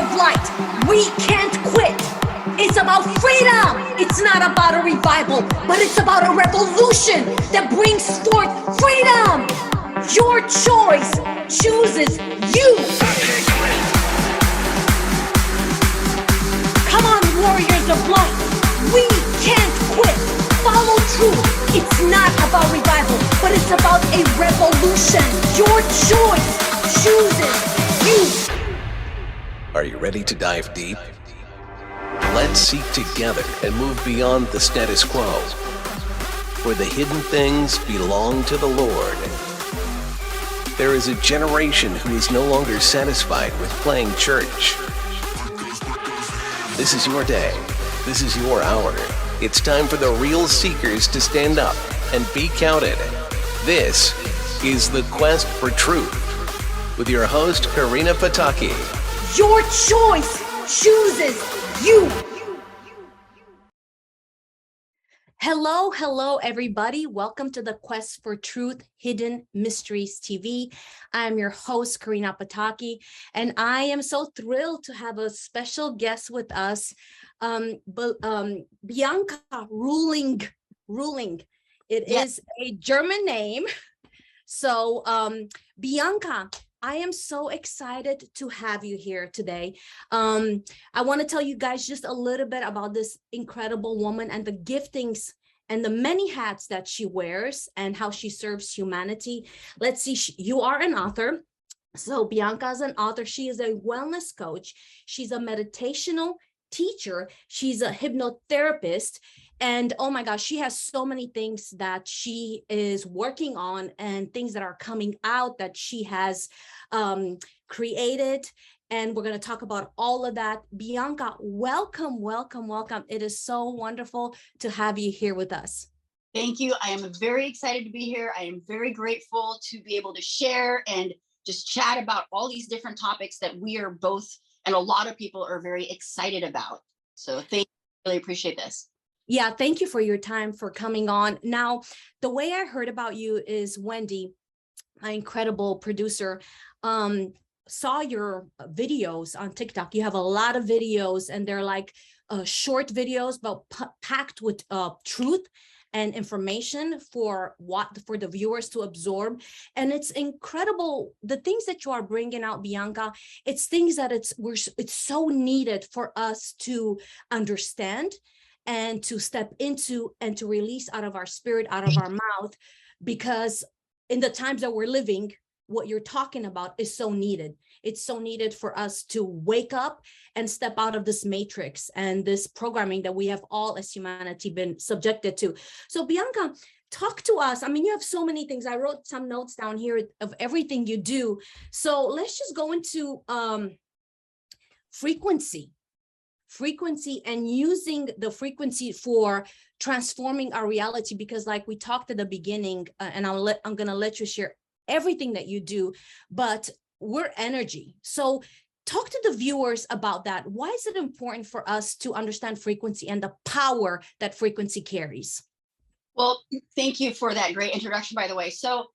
of light. We can't quit. It's about freedom. It's not about a revival, but it's about a revolution that brings forth freedom. Your choice chooses you. Come on, warriors of light. We can't quit. Follow truth. It's not about revival, but it's about a revolution. Your choice chooses you. Are you ready to dive deep? Let's seek together and move beyond the status quo, where the hidden things belong to the Lord. There is a generation who is no longer satisfied with playing church. This is your day. This is your hour. It's time for the real seekers to stand up and be counted. This is The Quest for Truth with your host, Corina Pataki. Your choice chooses you. Hello, everybody. Welcome to the Quest for Truth Hidden Mysteries TV. I'm your host, Corina Pataki, and I am so thrilled to have a special guest with us, Bianca Ruehlig. It is a German name. So, Bianca, I am so excited to have you here today. I want to tell you guys just a little bit about this incredible woman and the giftings and the many hats that she wears and how she serves humanity. Let's see, you are an author. So Bianca is an author. She is a wellness coach. She's a meditational teacher. She's a hypnotherapist. And oh my gosh, she has so many things that she is working on and things that are coming out that she has created. And we're going to talk about all of that. Bianca, welcome. It is so wonderful to have you here with us. Thank you. I am very excited to be here. I am very grateful to be able to share and just chat about all these different topics that we are both, and a lot of people are very excited about. So thank you. Really appreciate this. Yeah, thank you for your time, for coming on. Now, the way I heard about you is Wendy, my incredible producer, saw your videos on TikTok. You have a lot of videos, and they're like short videos, but packed with truth and information for the viewers to absorb. And it's incredible, the things that you are bringing out, Bianca. It's things that it's so needed for us to understand and to step into and to release out of our spirit, out of our mouth, because in the times that we're living, what you're talking about is so needed. It's so needed for us to wake up and step out of this matrix and this programming that we have all as humanity been subjected to. So Bianca, talk to us. I mean, you have so many things. I wrote some notes down here of everything you do. So let's just go into frequency and using the frequency for transforming our reality, because like we talked at the beginning, and I'm going to let you share everything that you do, but we're energy. So talk to the viewers about that. Why is it important for us to understand frequency and the power that frequency carries? Well, thank you for that great introduction, by the way. So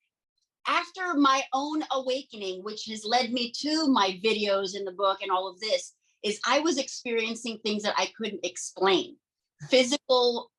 after my own awakening, which has led me to my videos in the book and all of this, is I was experiencing things that I couldn't explain. Physical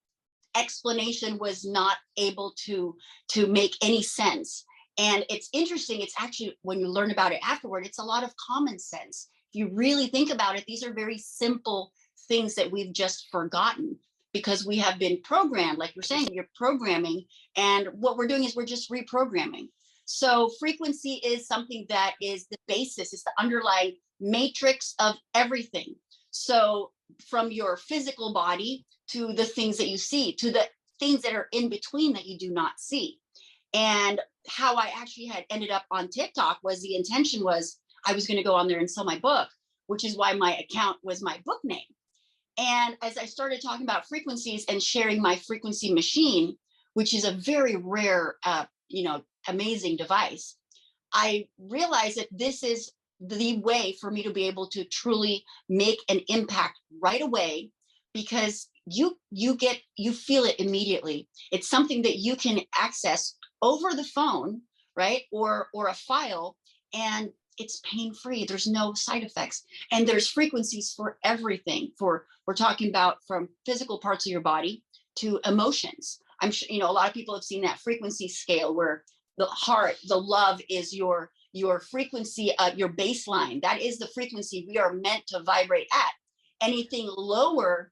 explanation was not able to make any sense. And it's interesting, it's actually, when you learn about it afterward, it's a lot of common sense. If you really think about it, these are very simple things that we've just forgotten because we have been programmed. Like you're saying, you're programming, and what we're doing is we're just reprogramming. So frequency is something that is the basis, it's the underlying matrix of everything. So from your physical body to the things that you see, to the things that are in between that you do not see. And how I actually had ended up on TikTok was, the intention was I was going to go on there and sell my book, which is why my account was my book name. And as I started talking about frequencies and sharing my frequency machine, which is a very rare, amazing device, I realized that this is the way for me to be able to truly make an impact right away, because you feel it immediately. It's something that you can access over the phone, right? Or a file. And it's pain-free. There's no side effects. And there's frequencies for everything. We're talking about from physical parts of your body to emotions. I'm sure, you know, a lot of people have seen that frequency scale where the heart, the love is your frequency, your baseline. That is the frequency we are meant to vibrate at. Anything lower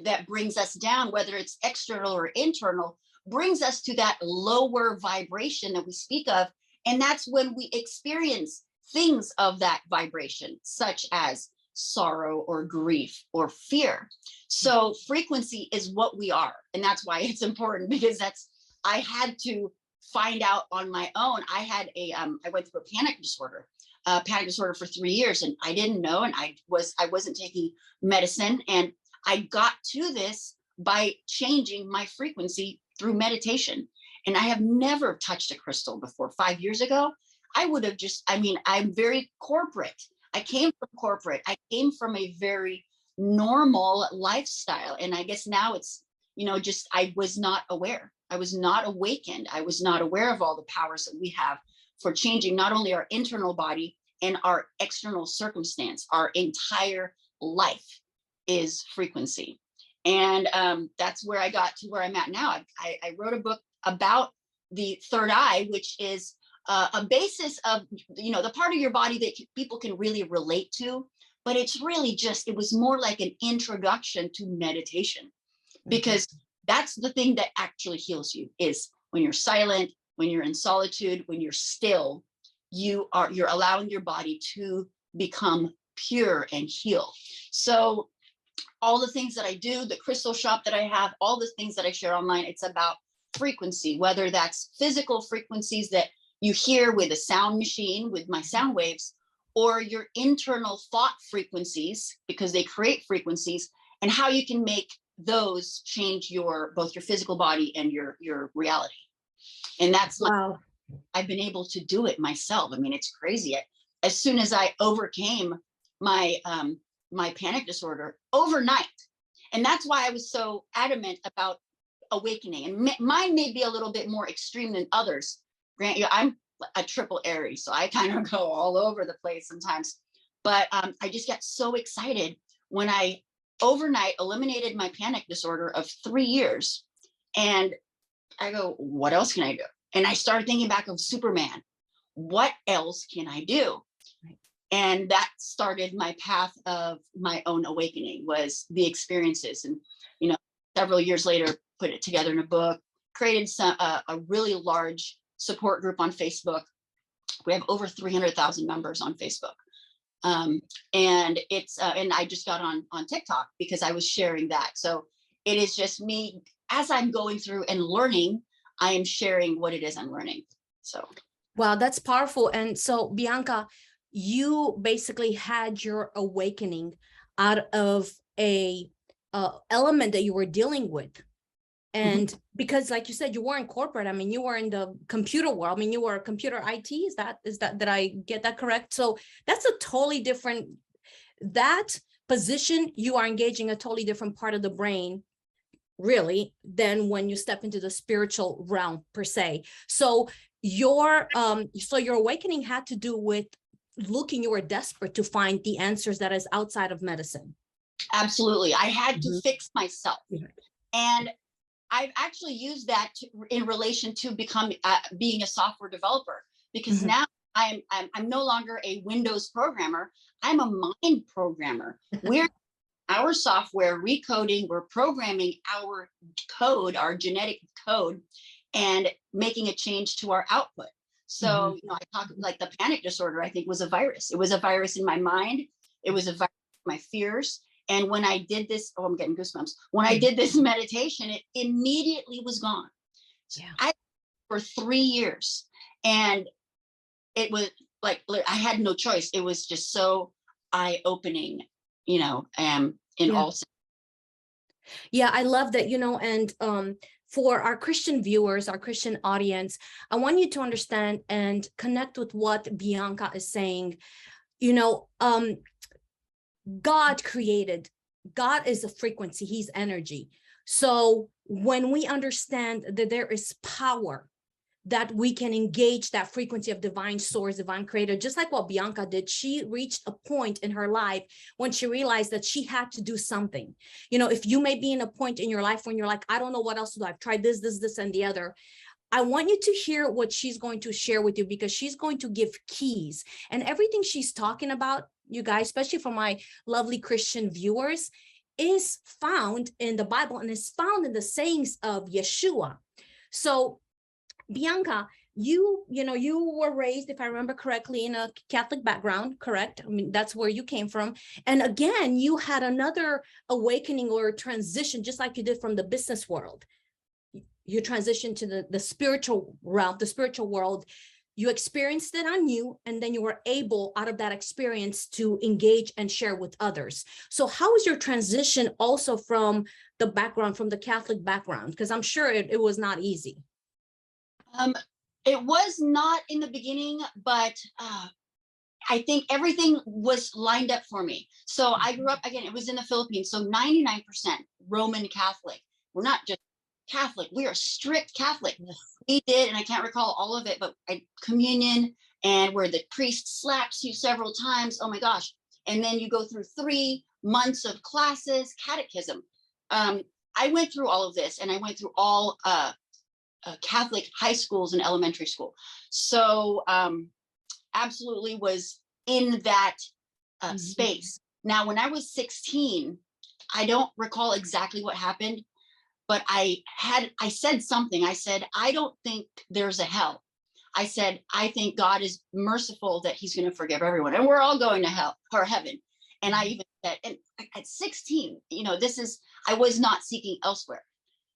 that brings us down, whether it's external or internal, brings us to that lower vibration that we speak of. And that's when we experience things of that vibration, such as sorrow or grief or fear. So frequency is what we are. And that's why it's important, because I had to find out on my own. I went through a panic disorder for 3 years, and I didn't know. And I wasn't taking medicine. And I got to this by changing my frequency through meditation. And I have never touched a crystal before. 5 years ago, I would have I'm very corporate. I came from corporate. I came from a very normal lifestyle. And I guess now it's, I was not aware. I was not awakened. I was not aware of all the powers that we have for changing not only our internal body and our external circumstance. Our entire life is frequency. And that's where I got to where I'm at now. I wrote a book about the third eye, which is a basis of, the part of your body that people can really relate to, but it's really it was more like an introduction to meditation, because that's the thing that actually heals you, is when you're silent, when you're in solitude, when you're still, you're allowing your body to become pure and heal. So all the things that I do, the crystal shop that I have, all the things that I share online, it's about frequency, whether that's physical frequencies that you hear with a sound machine, with my sound waves, or your internal thought frequencies, because they create frequencies, and how you can make those change both your physical body and your reality. And that's Wow. I've been able to do it myself. I mean, it's crazy. As soon as I overcame my my panic disorder overnight, and that's why I was so adamant about awakening. And mine may be a little bit more extreme than others. Grant, I'm a triple Aries, so I kind of go all over the place sometimes. But I just got so excited when I overnight eliminated my panic disorder of 3 years. And I go, what else can I do? And I started thinking back of Superman. What else can I do? And that started my path of my own awakening, was the experiences. And, several years later, put it together in a book, created a really large support group on Facebook. We have over 300,000 members on Facebook. And it's, and I just got on TikTok because I was sharing that. So it is just me, as I'm going through and learning, I am sharing what it is I'm learning. So. Wow, that's powerful. And so, Bianca, you basically had your awakening out of a element that you were dealing with. And because, like you said, you weren't corporate. I mean, you were in the computer world. I mean, you were computer IT. Is that did I get that correct? So that's a totally different, that position, you are engaging a totally different part of the brain, really, than when you step into the spiritual realm per se. So your awakening had to do with you were desperate to find the answers that is outside of medicine. Absolutely. I had to fix myself. And I've actually used that in relation to being a software developer, because now I'm no longer a Windows programmer. I'm a mind programmer. We're our software recoding, we're programming our code, our genetic code, and making a change to our output. So, I talk like the panic disorder, I think, was a virus. It was a virus in my mind. It was a virus in my fears. And when I did this, I'm getting goosebumps. When I did this meditation, it immediately was gone. Yeah. For 3 years. And it was like, I had no choice. It was just so eye-opening, in all sense. Yeah, I love that, and for our Christian viewers, our Christian audience, I want you to understand and connect with what Bianca is saying. God is a frequency, he's energy. So when we understand that there is power that we can engage that frequency of divine source, divine creator, just like what Bianca did. She reached a point in her life when she realized that she had to do something. You know, if you may be in a point in your life when you're like, I don't know what else to do. I've tried this, and the other. I want you to hear what she's going to share with you, because she's going to give keys, and everything she's talking about, you guys, especially for my lovely Christian viewers, is found in the Bible and is found in the sayings of Yeshua. So Bianca, you were raised, if I remember correctly, in a Catholic background, correct? I mean, that's where you came from. And again, you had another awakening or transition, just like you did from the business world. You transitioned to the spiritual realm, the spiritual world. You experienced it on you, and then you were able, out of that experience, to engage and share with others. So how was your transition also from the background, from the Catholic background? Because I'm sure it was not easy. It was not in the beginning, but I think everything was lined up for me. So I grew up, again, it was in the Philippines. So 99% Roman Catholic. We're not just Catholic, we are strict Catholic. We did, and I can't recall all of it, but communion, and where the priest slaps you several times. Oh my gosh. And then you go through 3 months of classes, catechism. I went through all of this, and I went through all Catholic high schools and elementary school. So absolutely was in that space. Now, when I was 16, I don't recall exactly what happened, but I said something. I said, I don't think there's a hell. I said, I think God is merciful, that he's going to forgive everyone, and we're all going to hell or heaven. And I even said, and at 16, I was not seeking elsewhere.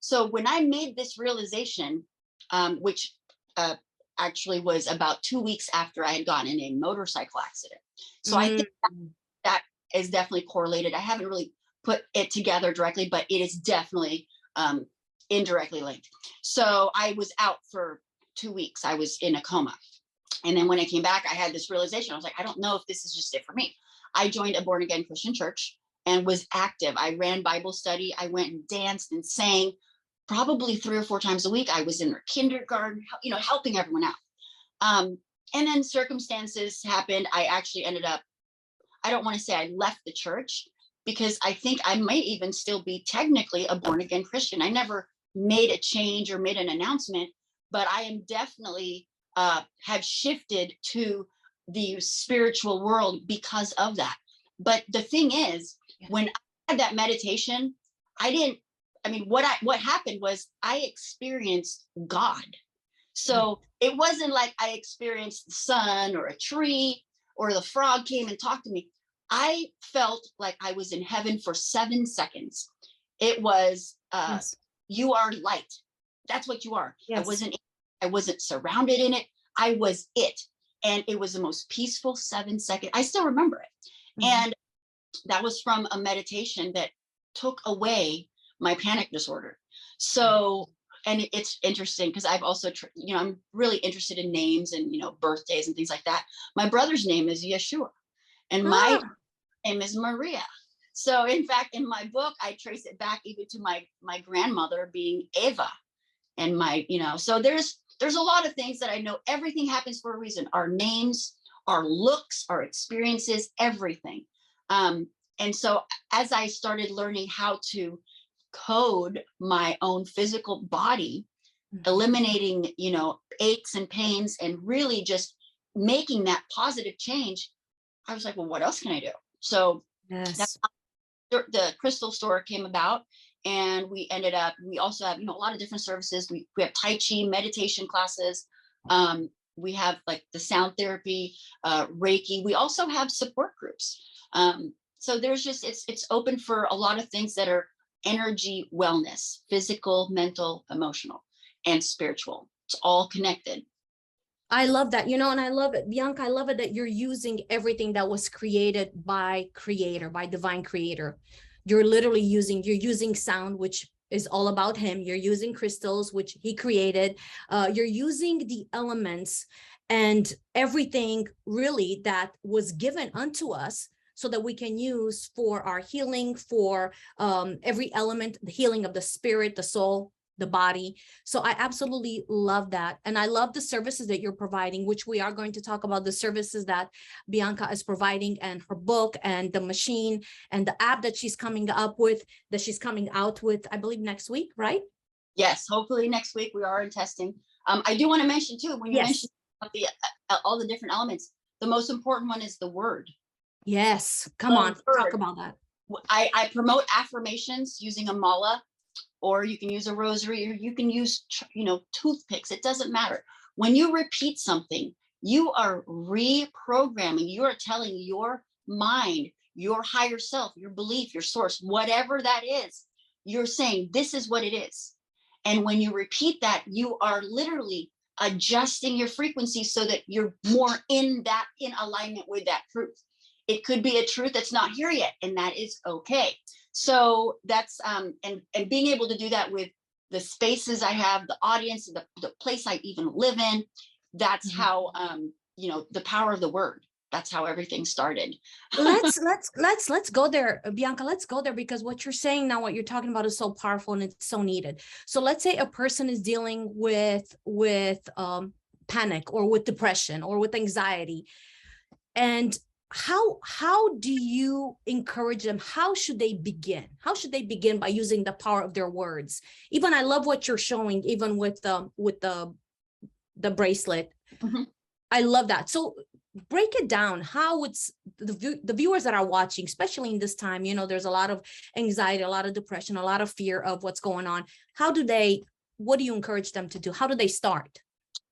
So when I made this realization, which actually was about 2 weeks after I had gotten in a motorcycle accident. So I think that is definitely correlated. I haven't really put it together directly, but it is definitely indirectly linked. So I was out for 2 weeks. I was in a coma. And then when I came back, I had this realization. I was like, I don't know if this is just it for me. I joined a born again Christian church and was active. I ran Bible study. I went and danced and sang probably 3 or 4 times a week. I was in their kindergarten, helping everyone out. And then circumstances happened. I actually ended up, I don't want to say I left the church, because I think I might even still be technically a born again Christian. I never made a change or made an announcement, but I am definitely have shifted to the spiritual world because of that. But the thing is, when I had that meditation, what happened was I experienced God. So it wasn't like I experienced the sun or a tree or the frog came and talked to me. I felt like I was in heaven for 7 seconds. It was, you are light. That's what you are. Yes. I wasn't surrounded in it. I was it. And it was the most peaceful 7 seconds. I still remember it. And that was from a meditation that took away my panic disorder. So, and it's interesting because I've also, I'm really interested in names and, birthdays and things like that. My brother's name is Yeshua, and my name is Maria. So in fact, in my book, I trace it back even to my grandmother being Eva, and so there's a lot of things that I know. Everything happens for a reason. Our names, our looks, our experiences, everything. And so as I started learning how to code my own physical body, eliminating, aches and pains, and really just making that positive change, I was like, well, what else can I do? So that's how the crystal store came about. And we also have, a lot of different services. We have Tai Chi meditation classes. We have like the sound therapy, Reiki. We also have support groups. So there's it's open for a lot of things that are energy wellness, physical, mental, emotional, and spiritual. It's all connected. I love that, and I love it, Bianca. I love it that you're using everything that was created by divine creator. You're using sound, which is all about him. You're using crystals, which he created. You're using the elements and everything really that was given unto us, so that we can use for our healing, for every element, the healing of the spirit, the soul, the body. So I absolutely love that. And I love the services that you're providing, which we are going to talk about the services that Bianca is providing, and her book and the machine and the app that she's coming out with, I believe next week, right? Yes, hopefully next week. We are in testing. I do want to mention too, when you mentioned the all the different elements, the most important one is the word. Yes, come on, talk about that. I promote affirmations using a mala, or you can use a rosary, or you can use, toothpicks. It doesn't matter. When you repeat something, you are reprogramming. You are telling your mind, your higher self, your belief, your source, whatever that is, you're saying, this is what it is. And when you repeat that, you are literally adjusting your frequency so that you're more in alignment with that truth. It could be a truth that's not here yet, and that is okay. So that's and being able to do that with the spaces I have, the audience, the place I even live in. That's how the power of the word. That's how everything started. let's go there, Bianca. Let's go there, because what you're saying now, what you're talking about, is so powerful and it's so needed. So let's say a person is dealing with panic, or with depression, or with anxiety, and how do you encourage them? How should they begin? By using the power of their words? Even I love what you're showing, even with the bracelet. I love that. So break it down. How it's the viewers that are watching, especially in this time, there's a lot of anxiety, a lot of depression, a lot of fear of what's going on. What do you encourage them to do? How do they start?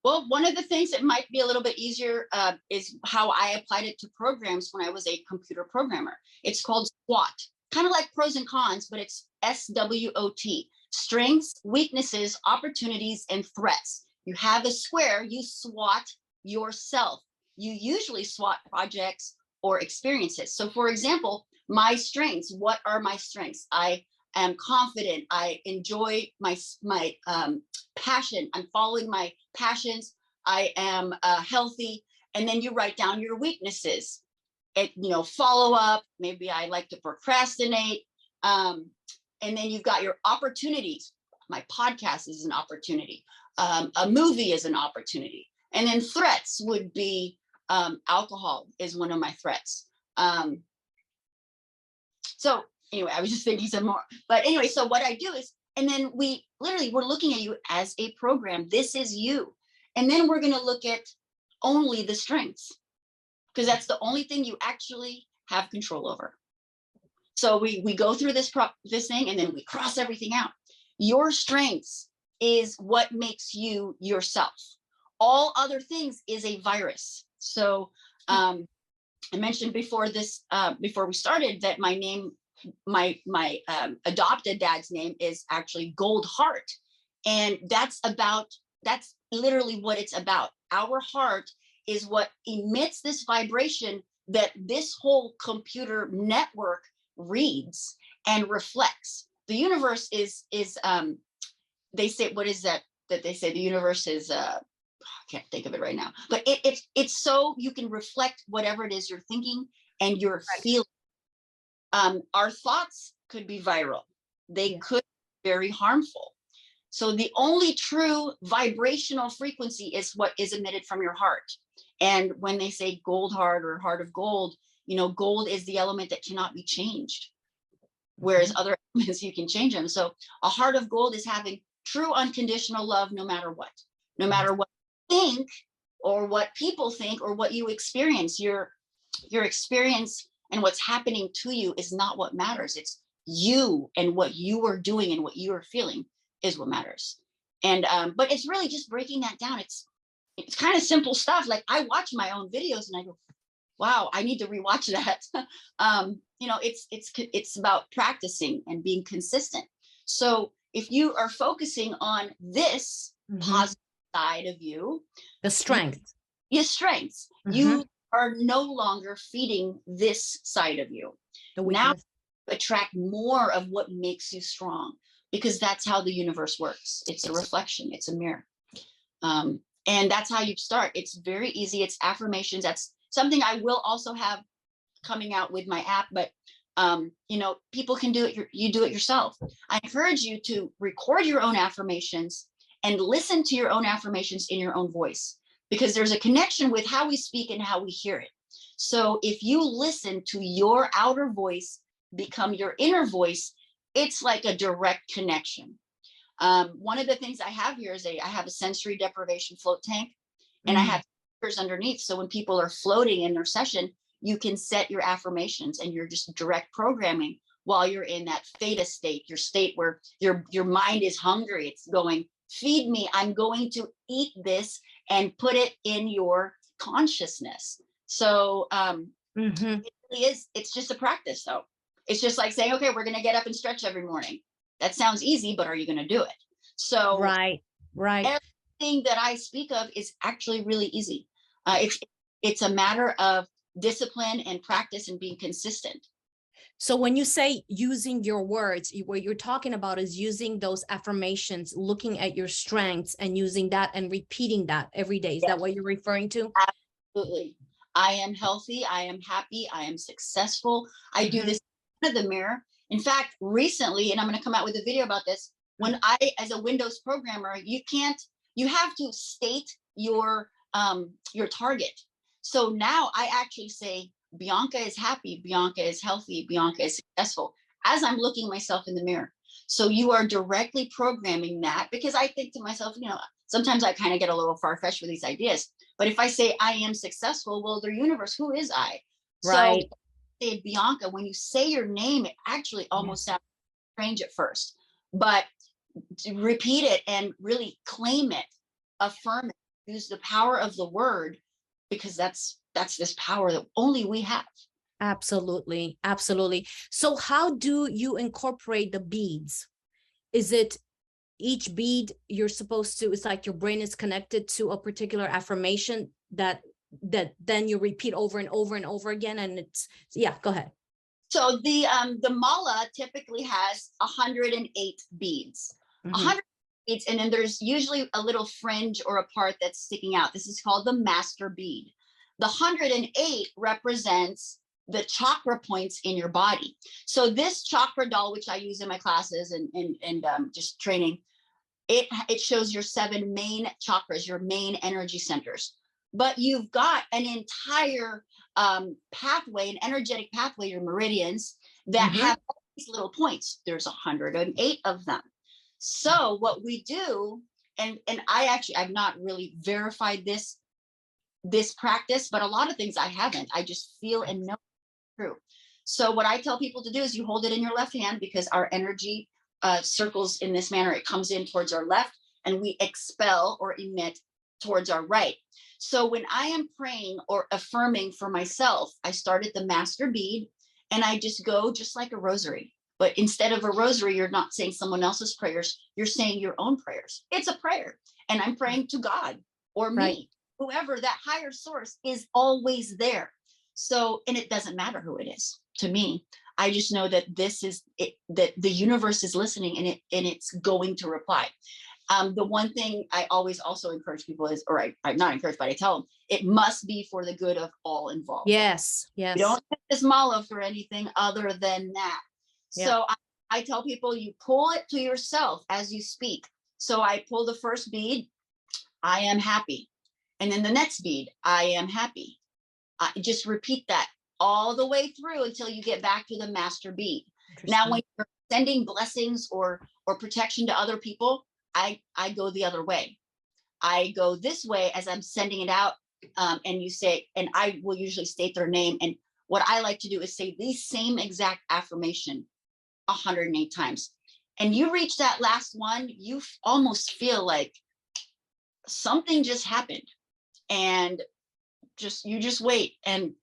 Well, one of the things that might be a little bit easier is how I applied it to programs when I was a computer programmer. It's called SWOT, kind of like pros and cons, but it's SWOT: strengths, weaknesses, opportunities, and threats. You have a square, you SWOT yourself. You usually SWOT projects or experiences. So for example, my strengths, what are my strengths? I am confident. I enjoy my passion. I'm following my passions. I am healthy. And then you write down your weaknesses. Follow up. Maybe I like to procrastinate. And then you've got your opportunities. My podcast is an opportunity. A movie is an opportunity. And then threats would be alcohol is one of my threats. So anyway, I was just thinking some more. But anyway, so what I do is, and then we're looking at you as a program. This is you. And then we're going to look at only the strengths, because that's the only thing you actually have control over. So we go through this thing, and then we cross everything out. Your strengths is what makes you yourself. All other things is a virus. So I mentioned before we started, that my name, my adopted dad's name is actually Gold Heart. And that's literally what it's about. Our heart is what emits this vibration that this whole computer network reads and reflects. The universe is they say, what is that they say? The universe is I can't think of it right now, but it's so you can reflect whatever it is you're thinking and you're feeling. Our thoughts could be viral. They could be very harmful. So the only true vibrational frequency is what is emitted from your heart. And when they say gold heart or heart of gold, gold is the element that cannot be changed, whereas other elements you can change them. So a heart of gold is having true unconditional love, no matter what you think or what people think or what you experience. Your experience and what's happening to you is not what matters. It's you and what you are doing and what you are feeling is what matters. And but it's really just breaking that down. It's kind of simple stuff. Like I watch my own videos and I go, wow, I need to rewatch that. It's about practicing and being consistent. So if you are focusing on this positive side of you, the strength, your strengths, you are no longer feeding this side of you. Now attract more of what makes you strong, because that's how the universe works. It's a reflection, it's a mirror. And that's how you start. It's very easy. It's affirmations. That's something I will also have coming out with my app, but You know, people can do it. You do it yourself. I encourage you to record your own affirmations and listen to your own affirmations in your own voice, because there's a connection with how we speak and how we hear it. So if you listen to your outer voice become your inner voice, it's like a direct connection. One of the things I have here is I have a sensory deprivation float tank, and I have speakers underneath. So when people are floating in their session, you can set your affirmations and you're just direct programming while you're in that theta state, your state where your mind is hungry. It's going, feed me. I'm going to eat this, and put it in your consciousness. So it really is, it's just a practice though. It's just like saying, okay, we're going to get up and stretch every morning. That sounds easy, but are you going to do it? So Right. everything that I speak of is actually really easy. It's a matter of discipline and practice and being consistent. So when you say using your words, what you're talking about is using those affirmations, looking at your strengths and using that and repeating that every day. Is that what you're referring to? Absolutely. I am healthy. I am happy. I am successful. I do this in front of the mirror. In fact, recently, and I'm going to come out with a video about this, when I, as a Windows programmer, you have to state your target. So now I actually say, Bianca is happy, Bianca is healthy, Bianca is successful, as I'm looking myself in the mirror. So you are directly programming that, because I think to myself, you know, sometimes I kind of get a little far-fetched with these ideas. But if I say I am successful, well, the universe, who is I? Right. So say Bianca, when you say your name, it actually almost sounds strange at first, but to repeat it and really claim it, affirm it, use the power of the word, because that's this power that only we have. Absolutely. Absolutely. So how do you incorporate the beads? Is it each bead you're supposed to, it's like your brain is connected to a particular affirmation that then you repeat over and over and over again, and it's, yeah, go ahead. So the mala typically has 108 beads. 100 beads, and then there's usually a little fringe or a part that's sticking out. This is called the master bead. The 108 represents the chakra points in your body. So this chakra doll, which I use in my classes and just training, it shows your 7 main chakras, your main energy centers. But you've got an entire pathway, an energetic pathway, your meridians, that have all these little points. There's 108 of them. So what we do, and I've not really verified this practice, but a lot of things I haven't. I just feel and know it's true. So what I tell people to do is you hold it in your left hand, because our energy circles in this manner. It comes in towards our left, and we expel or emit towards our right. So when I am praying or affirming for myself, I start at the master bead, and I just go just like a rosary. But instead of a rosary, you're not saying someone else's prayers, you're saying your own prayers. It's a prayer, and I'm praying to God or me, whoever, that higher source is always there. So, and it doesn't matter who it is to me. I just know that this is it, that the universe is listening, and it's going to reply. The one thing I always also encourage people is, or I'm not encouraged, but I tell them, it must be for the good of all involved. Yes. You don't take this mala for anything other than that. Yeah. So I tell people, you pull it to yourself as you speak. So I pull the first bead, I am happy. And then the next bead, I am happy. Just repeat that all the way through until you get back to the master bead. Now, when you're sending blessings or protection to other people, I go the other way. I go this way as I'm sending it out, and you say, and I will usually state their name. And what I like to do is say the same exact affirmation 108 times. And you reach that last one, you almost feel like something just happened, and you just wait and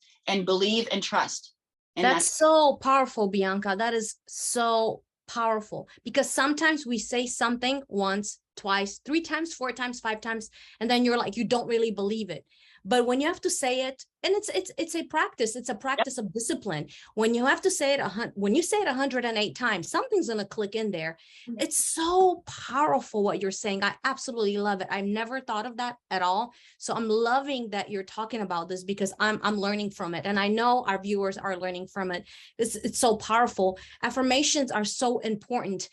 believe and trust. And that's so powerful, Bianca. That is so powerful, because sometimes we say something once, twice, 3 times, 4 times, 5 times, and then you're like, you don't really believe it. But when you have to say it, and it's a practice, it's a practice of discipline. When you have to say it when you say it 108 times, something's going to click in there. It's so powerful what you're saying. I absolutely love it. I've never thought of that at all. So I'm loving that you're talking about this, because I'm learning from it, and I know our viewers are learning from it. It's so powerful. Affirmations are so important.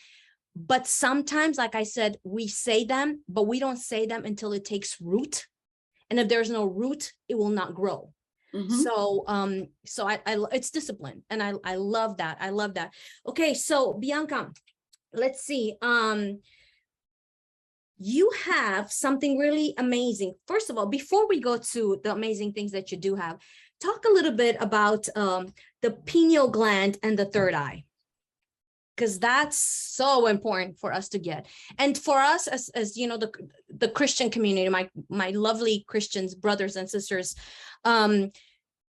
But sometimes, like I said, we say them, but we don't say them until it takes root. And if there's no root, it will not grow. So, it's discipline. And I love that. I love that. Okay. So Bianca, let's see. You have something really amazing. First of all, before we go to the amazing things that you do have, talk a little bit about the pineal gland and the third eye, because that's so important for us to get. And for us, as you know, the Christian community, my lovely Christians, brothers and sisters,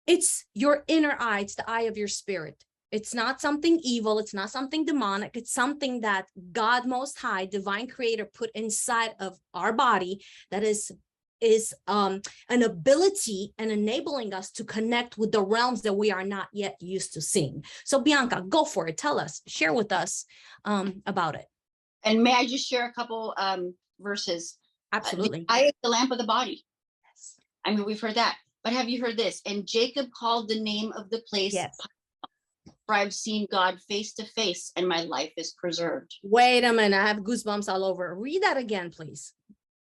it's your inner eye. It's the eye of your spirit. It's not something evil. It's not something demonic. It's something that God Most High, divine creator, put inside of our body, that is an ability and enabling us to connect with the realms that we are not yet used to seeing. So Bianca, go for it. Tell us, share with us about it. And may I just share a couple verses? Absolutely. The eye is the lamp of the body. Yes. I mean, we've heard that, but have you heard this? And Jacob called the name of the place, yes, for I've seen God face to face and my life is preserved. Wait a minute, I have goosebumps all over. Read that again, please.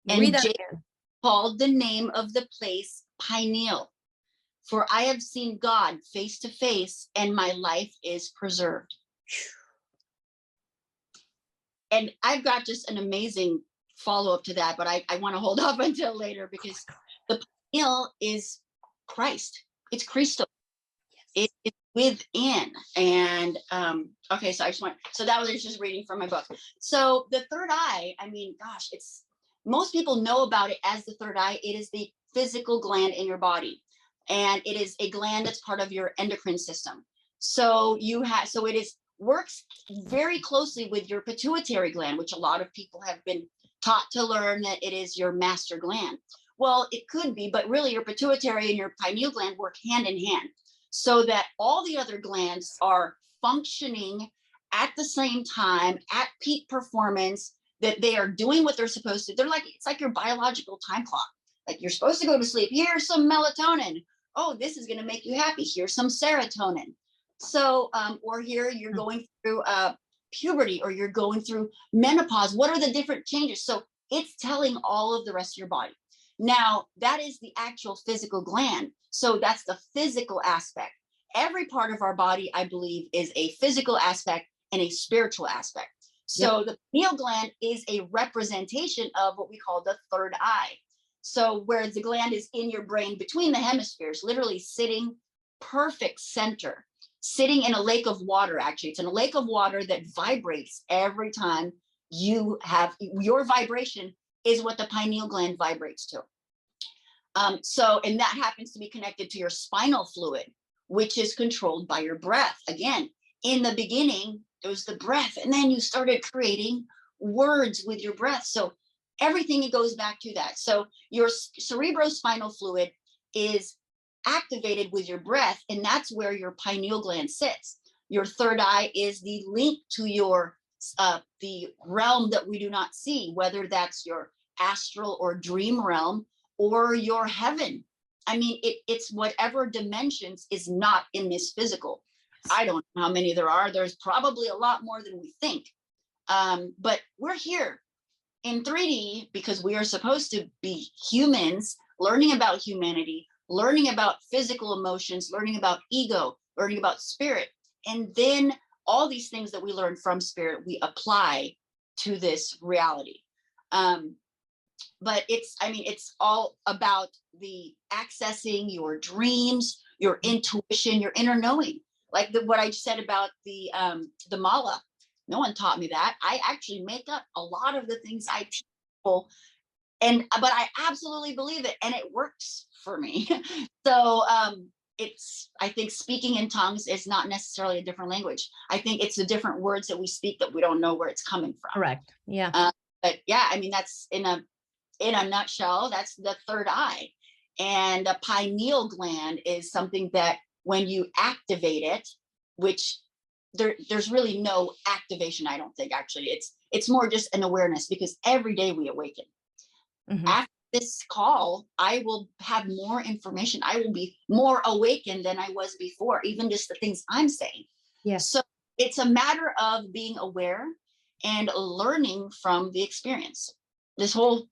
Read that again. Called the name of the place pineal, for I have seen God face to face and my life is preserved. And I've got just an amazing follow-up to that, but I want to hold off until later, because the pineal is Christ. It's Christo. Yes. It's within. And okay, so that was just reading from my book. So the third eye, I mean, gosh, most people know about it as the third eye. It is the physical gland in your body, and it is a gland that's part of your endocrine system. So it works very closely with your pituitary gland, which a lot of people have been taught to learn that it is your master gland. Well, it could be, but really your pituitary and your pineal gland work hand in hand, so that all the other glands are functioning at the same time, at peak performance, that they are doing what they're supposed to. It's like your biological time clock. Like, you're supposed to go to sleep. Here's some melatonin. Oh, this is going to make you happy. Here's some serotonin. So, or here you're going through puberty, or you're going through menopause. What are the different changes? So it's telling all of the rest of your body. Now, that is the actual physical gland. So that's the physical aspect. Every part of our body, I believe, is a physical aspect and a spiritual aspect. So the pineal gland is a representation of what we call the third eye. So where the gland is in your brain between the hemispheres, literally sitting perfect center, sitting in a lake of water. Actually, it's in a lake of water that vibrates every time you have your vibration is what the pineal gland vibrates to. And that happens to be connected to your spinal fluid, which is controlled by your breath. Again, in the beginning, it was the breath, and then you started creating words with your breath. So everything goes back to that. So your cerebrospinal fluid is activated with your breath, and that's where your pineal gland sits. Your third eye is the link to your the realm that we do not see, whether that's your astral or dream realm or your heaven. I mean, it's whatever dimensions is not in this physical. I don't know how many there are. There's probably a lot more than we think. But we're here in 3D because we are supposed to be humans, learning about humanity, learning about physical emotions, learning about ego, learning about spirit. And then all these things that we learn from spirit, we apply to this reality. But it's all about the accessing your dreams, your intuition, your inner knowing. Like what I said about the mala. No one taught me that. I actually make up a lot of the things I teach people, but I absolutely believe it, and it works for me. So I think speaking in tongues is not necessarily a different language. I think it's the different words that we speak that we don't know where it's coming from. Correct. Yeah. But yeah, I mean, that's in a nutshell, that's the third eye. And a pineal gland is something that when you activate it, which there's really no activation, I don't think, actually. It's more just an awareness, because every day we awaken. Mhm. After this call, I will have more information. I will be more awakened than I was before, even just the things I'm saying. Yes. So it's a matter of being aware and learning from the experience. This whole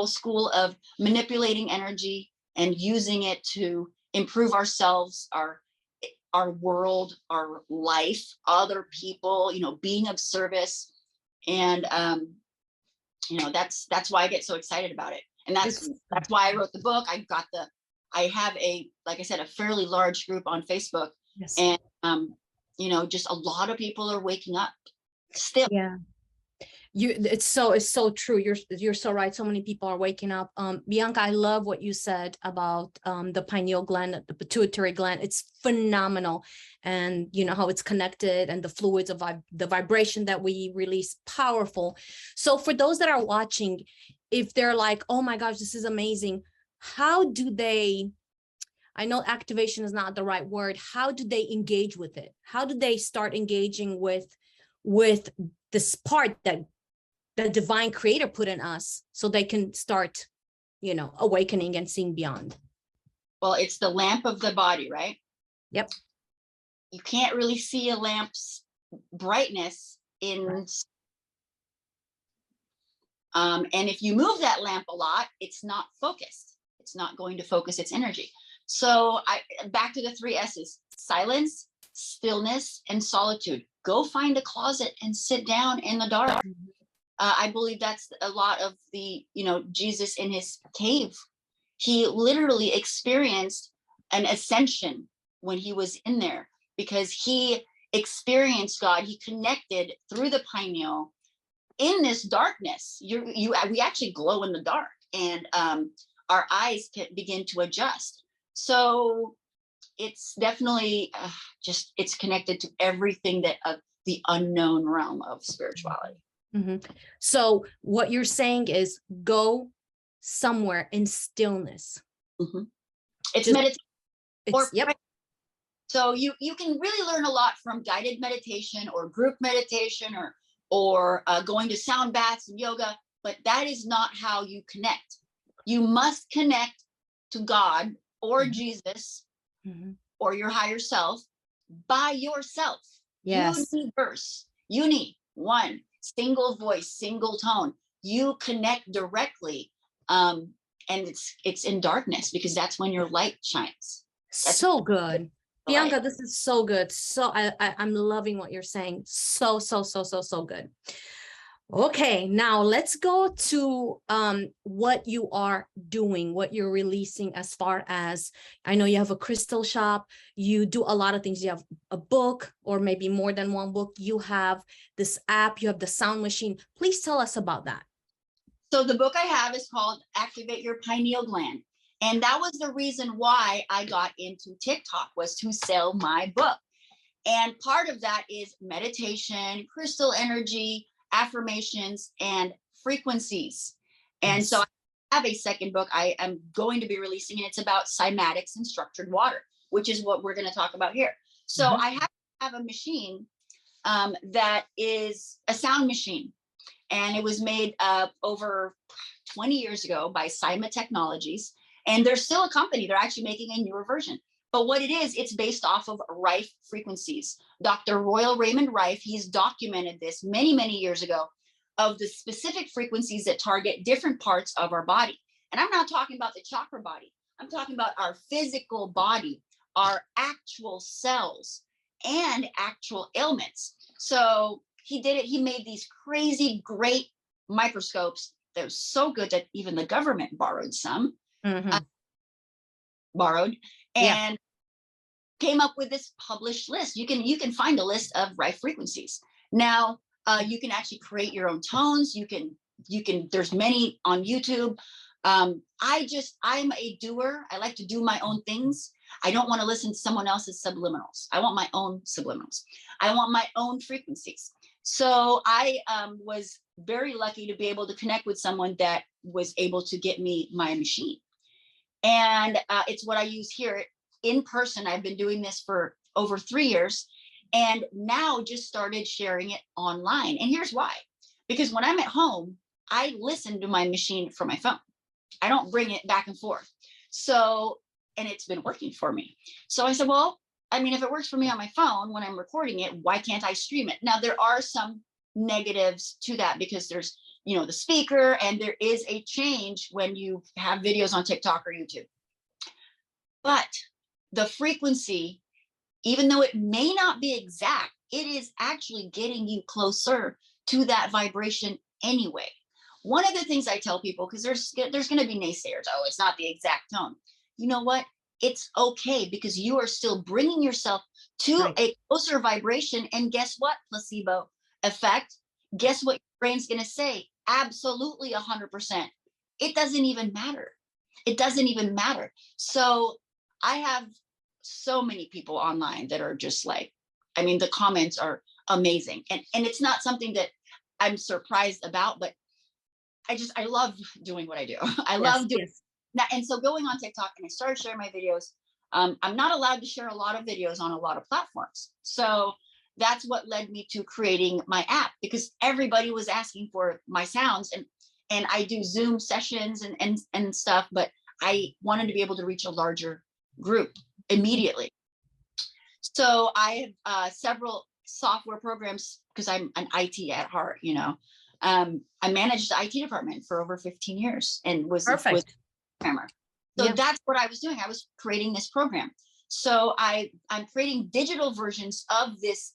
school of manipulating energy and using it to improve ourselves, our world, our life, other people, being of service. And that's why I get so excited about it. And that's why I wrote the book. I have like I said, a fairly large group on Facebook. Yes. And just a lot of people are waking up still. Yeah. It's so true. You're so right. So many people are waking up. Bianca, I love what you said about the pineal gland, the pituitary gland. It's phenomenal. And you know how it's connected, and the fluids of the vibration that we release, powerful. So for those that are watching, if they're like, oh my gosh, this is amazing, how do they, I know activation is not the right word, how do they engage with it? How do they start engaging with this part that the divine creator put in us, so they can start, awakening and seeing beyond? Well, it's the lamp of the body, right? Yep. You can't really see a lamp's brightness Right. And if you move that lamp a lot, it's not focused. It's not going to focus its energy. So back to the 3 S's: silence, stillness, and solitude. Go find a closet and sit down in the dark. I believe that's a lot of the, Jesus in his cave. He literally experienced an ascension when he was in there, because he experienced God. He connected through the pineal in this darkness. We actually glow in the dark, and our eyes can begin to adjust. So it's definitely it's connected to everything that the unknown realm of spirituality. Mm-hmm. So what you're saying is go somewhere in stillness. Mm-hmm. It's meditation. Yep. So you can really learn a lot from guided meditation or group meditation or going to sound baths and yoga, but that is not how you connect. You must connect to God or Mm-hmm. Jesus Mm-hmm. or your higher self by yourself. Yes. You need one single voice, single tone. You connect directly, and it's in darkness, because that's when your light shines. That's so good. Bianca, light. this is so good. So I'm loving what you're saying. So good. Okay, now let's go to what you are doing, what you're releasing, as far as I know. You have a crystal shop, you do a lot of things. You have a book, or maybe more than one book. You have this app, you have the sound machine. Please tell us about that. So the book I have is called Activate Your Pineal Gland. And that was the reason why I got into TikTok, was to sell my book. And part of that is meditation, crystal energy, affirmations, and frequencies. And Yes. so I have a second book I am going to be releasing, and it's about cymatics and structured water, which is what we're going to talk about here. So Mm-hmm. I have a machine that is a sound machine. And it was made over 20 years ago by Cyma Technologies. And they're still a company. They're actually making a newer version. But what it is, it's based off of Rife frequencies. Dr. Royal Raymond Rife, he's documented this many, many years ago, of the specific frequencies that target different parts of our body. And I'm not talking about the chakra body. I'm talking about our physical body, our actual cells, and actual ailments. So he did it. He made these crazy, great microscopes that was so good that even the government borrowed some. Mm-hmm. And came up with this published list. You can find a list of Rife frequencies. Now you can actually create your own tones. You can. There's many on YouTube. I'm a doer. I like to do my own things. I don't want to listen to someone else's subliminals. I want my own subliminals. I want my own frequencies. So I was very lucky to be able to connect with someone that was able to get me my machine. And it's what I use here in person. I've been doing this for over 3 years, and now just started sharing it online. And here's why. Because when I'm at home, I listen to my machine from my phone. I don't bring it back and forth. So, and it's been working for me. So I said, well, I mean, if it works for me on my phone when I'm recording it, why can't I stream it? Now, there are some negatives to that, because there's, the speaker, and there is a change when you have videos on TikTok or YouTube. But the frequency, even though it may not be exact, it is actually getting you closer to that vibration anyway. One of the things I tell people, because there's going to be naysayers, oh, it's not the exact tone. You know what? It's okay, because you are still bringing yourself to a closer vibration. And guess what? Placebo effect. Guess what your brain's going to say? Absolutely 100%. It doesn't even matter. It doesn't even matter. So I have so many people online that are just like, I mean, the comments are amazing. And it's not something that I'm surprised about, but I love doing what I do. I love doing that. And so going on TikTok, and I started sharing my videos. I'm not allowed to share a lot of videos on a lot of platforms. So that's what led me to creating my app, because everybody was asking for my sounds, and I do Zoom sessions and stuff, but I wanted to be able to reach a larger group immediately. So I have several software programs, because I'm an IT at heart, I managed the IT department for over 15 years and was a programmer. So that's what I was doing. I was creating this program. So I'm creating digital versions of this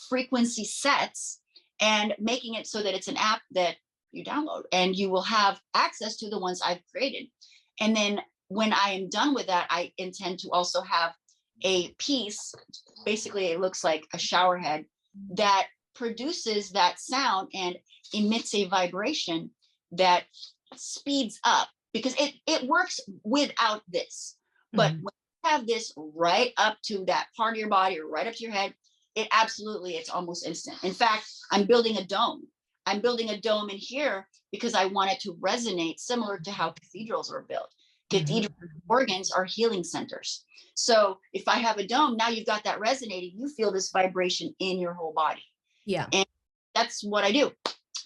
frequency sets and making it so that it's an app that you download, and you will have access to the ones I've created. And then when I am done with that, I intend to also have a piece, basically it looks like a shower head, that produces that sound and emits a vibration that speeds up, because it works without this. But when you have this right up to that part of your body, or right up to your head, it's almost instant. In fact, I'm building a dome. I'm building a dome in here because I want it to resonate similar to how cathedrals are built. Cathedral organs are healing centers. So if I have a dome, now you've got that resonating, you feel this vibration in your whole body. Yeah. And that's what I do,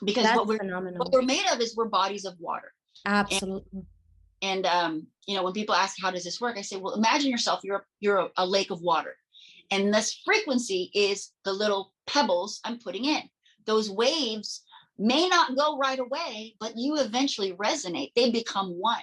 because what we're made of is we're bodies of water. Absolutely. And when people ask, how does this work? I say, well, imagine yourself, you're a lake of water. And this frequency is the little pebbles I'm putting in. Those waves may not go right away, but you eventually resonate. They become one.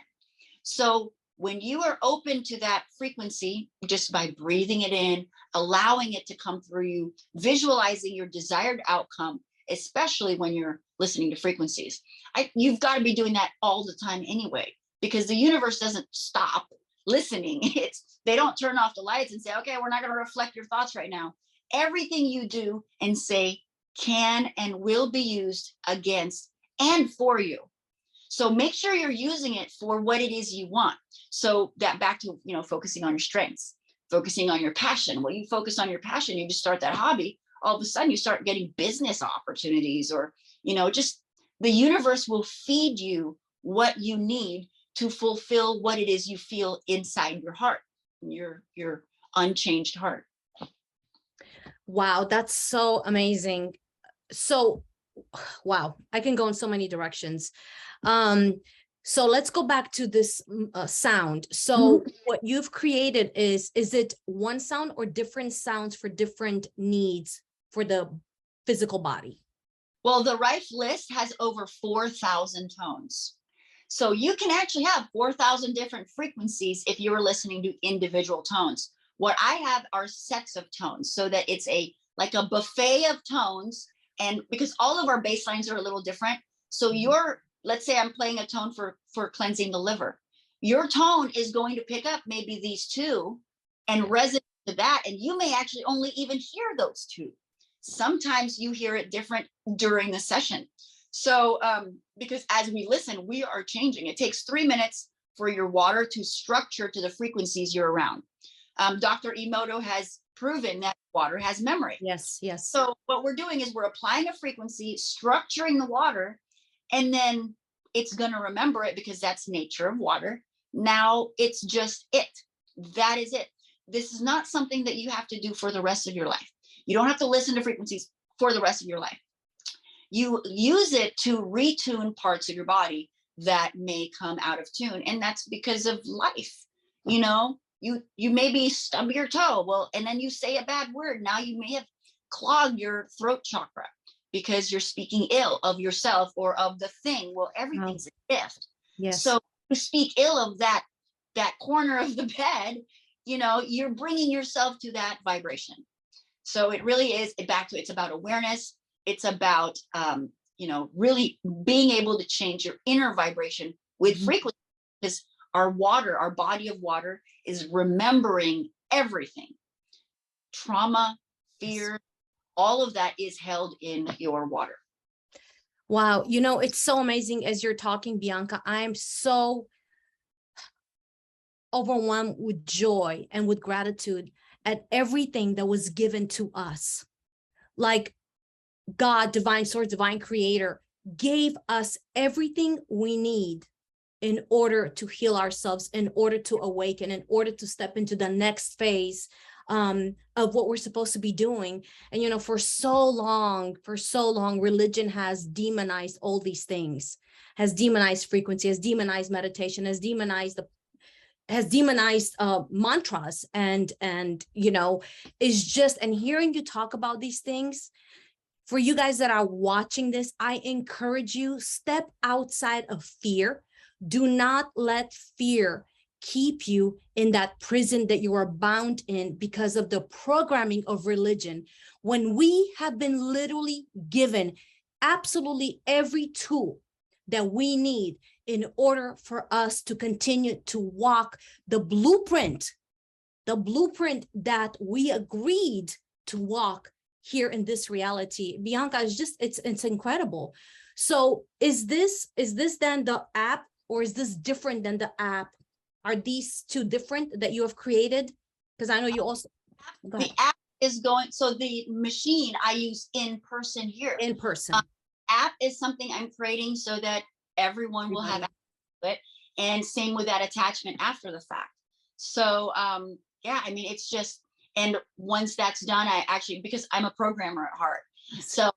So when you are open to that frequency, just by breathing it in, allowing it to come through you, visualizing your desired outcome, especially when you're listening to frequencies, you've got to be doing that all the time anyway, because the universe doesn't stop listening. They don't turn off the lights and say, okay, we're not going to reflect your thoughts right now. Everything you do and say can and will be used against and for you. So make sure you're using it for what it is you want. So that back to, focusing on your strengths, focusing on your passion. When you focus on your passion, you just start that hobby, all of a sudden you start getting business opportunities, or, just the universe will feed you what you need to fulfill what it is you feel inside your heart, your unchanged heart. Wow, that's so amazing. So, wow, I can go in so many directions. So let's go back to this sound. So what you've created is it one sound or different sounds for different needs for the physical body? Well, the Rife list has over 4,000 tones. So you can actually have 4,000 different frequencies if you were listening to individual tones. What I have are sets of tones, so that it's like a buffet of tones. And because all of our bass lines are a little different. So let's say I'm playing a tone for cleansing the liver. Your tone is going to pick up maybe these two and resonate to that. And you may actually only even hear those two. Sometimes you hear it different during the session. So because as we listen, we are changing. It takes 3 minutes for your water to structure to the frequencies you're around. Dr. Emoto has proven that water has memory. Yes, yes. So what we're doing is we're applying a frequency, structuring the water, and then it's going to remember it, because that's nature of water. now it's just it. That is it. This is not something that you have to do for the rest of your life. You don't have to listen to frequencies for the rest of your life. You use it to retune parts of your body that may come out of tune. And that's because of life. You know, you maybe stub your toe. Well, and then you say a bad word. Now you may have clogged your throat chakra because you're speaking ill of yourself or of the thing. Well, everything's a gift. Yes. So you speak ill of that corner of the bed, you know, you're bringing yourself to that vibration. So it really is it's about awareness. It's about, you know, really being able to change your inner vibration with frequency, because our body of water is remembering everything. Trauma, fear, all of that is held in your water. Wow. You know, it's so amazing as you're talking, Bianca. I'm so overwhelmed with joy and with gratitude at everything that was given to us. Like God, divine source, divine creator gave us everything we need in order to heal ourselves, in order to awaken, in order to step into the next phase of what we're supposed to be doing. And, you know, for so long, religion has demonized all these things, has demonized frequency, has demonized meditation, has demonized mantras, and you know, is just, and hearing you talk about these things, for you guys that are watching this, I encourage you, step outside of fear. Do not let fear keep you in that prison that you are bound in because of the programming of religion, when we have been literally given absolutely every tool that we need in order for us to continue to walk the blueprint that we agreed to walk here in this reality. Bianca, it's incredible. So is this then the app, or is this different than the app? Are these two different that you have created? Because I know you also, go ahead. The app is going, so the machine I use in person here. In person. App is something I'm creating so that everyone will have access to it. And same with that attachment after the fact. So yeah, I mean, it's just, and once that's done, I actually, because I'm a programmer at heart. So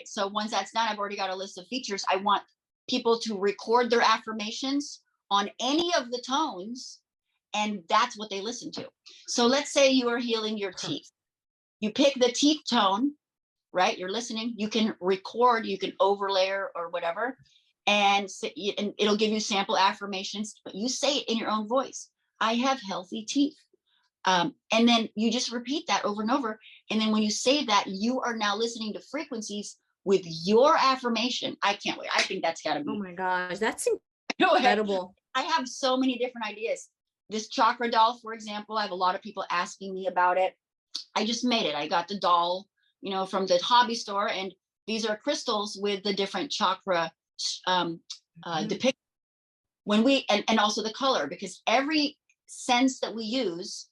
so once that's done, I've already got a list of features. I want people to record their affirmations on any of the tones, and that's what they listen to. So let's say you are healing your teeth. You pick the teeth tone, right? You're listening. You can record, you can overlay or whatever, and it'll give you sample affirmations, but you say it in your own voice. I have healthy teeth. And then you just repeat that over and over. And then when you say that, you are now listening to frequencies with your affirmation. I can't wait. I think that's got to be. Oh my gosh, that's incredible. I have so many different ideas. This chakra doll, for example, I have a lot of people asking me about it. I just made it. I got the doll, you know, from the hobby store, and these are crystals with the different chakra depictions. When we, and also the color, because every sense that we use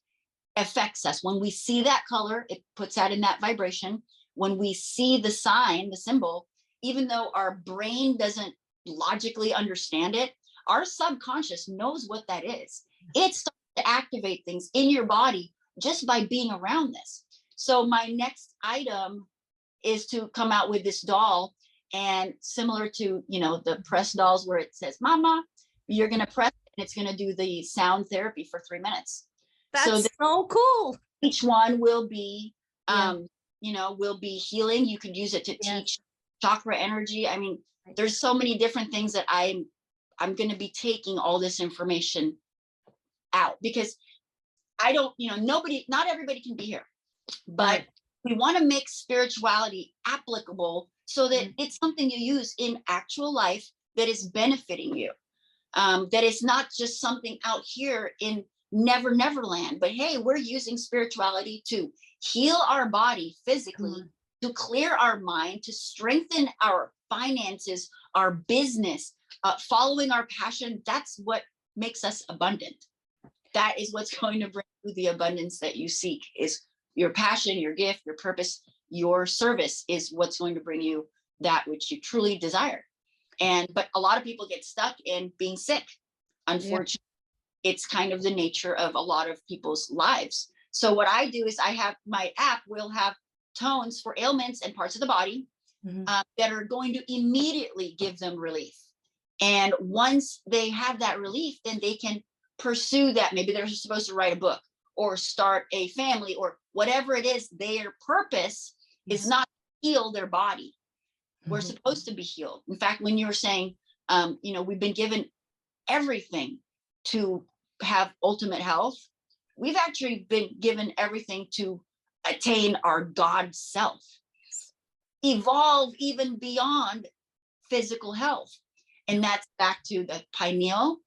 affects us. When we see that color, it puts out in that vibration. When we see the sign, the symbol, even though our brain doesn't logically understand it, our subconscious knows what that is. It starts to activate things in your body just by being around this. So my next item is to come out with this doll, and similar to, you know, the press dolls where it says, "Mama," you're going to press it, and it's going to do the sound therapy for 3 minutes. That's so cool. Each one will be, you know, will be healing. You could use it to teach chakra energy. I mean, there's so many different things that I'm going to be taking all this information out, because I don't, you know, not everybody can be here, but we want to make spirituality applicable so that it's something you use in actual life that is benefiting you. That it's not just something out here in Neverland, but hey, we're using spirituality to heal our body physically, to clear our mind, to strengthen our finances, our business, following our passion. That's what makes us abundant. That is what's going to bring you the abundance that you seek. Is your passion, your gift, your purpose, your service is what's going to bring you that which you truly desire. But a lot of people get stuck in being sick, unfortunately. it's kind of the nature of a lot of people's lives. So what I do is I have my app will have tones for ailments and parts of the body that are going to immediately give them relief. And once they have that relief, then they can pursue that. Maybe they're supposed to write a book or start a family or whatever it is. Their purpose is not to heal their body. We're supposed to be healed. In fact, when you were saying, we've been given everything to have ultimate health, we've actually been given everything to attain our God self, evolve even beyond physical health. And that's back to the pineal,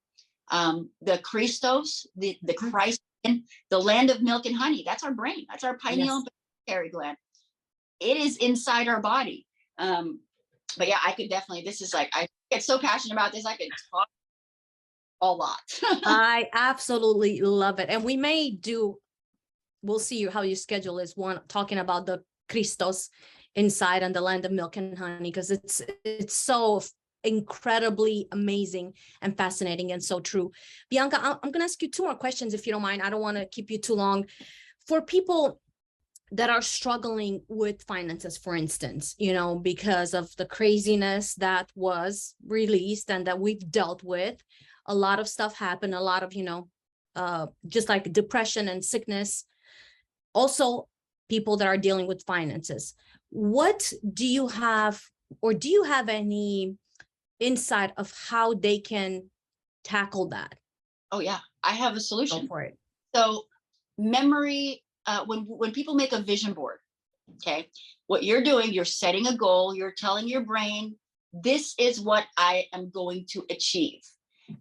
the Christos, the Christ, the land of milk and honey. That's our brain. That's our pineal and pituitary gland. It is inside our body. But yeah, I could definitely, this is like, I get so passionate about this. I could talk a lot. I absolutely love it. And we'll see how your schedule is, one talking about the Christos inside and the land of milk and honey, because it's so incredibly amazing and fascinating and so true. Bianca, I'm going to ask you two more questions if you don't mind. I don't want to keep you too long. For people that are struggling with finances, for instance, because of the craziness that was released and that we've dealt with, a lot of stuff happened, a lot of, just like depression and sickness. Also, people that are dealing with finances. What do you have, or do you have any insight of how they can tackle that? Oh yeah, I have a solution. Go for it. So memory, when people make a vision board, okay, what you're doing, you're setting a goal, you're telling your brain, this is what I am going to achieve.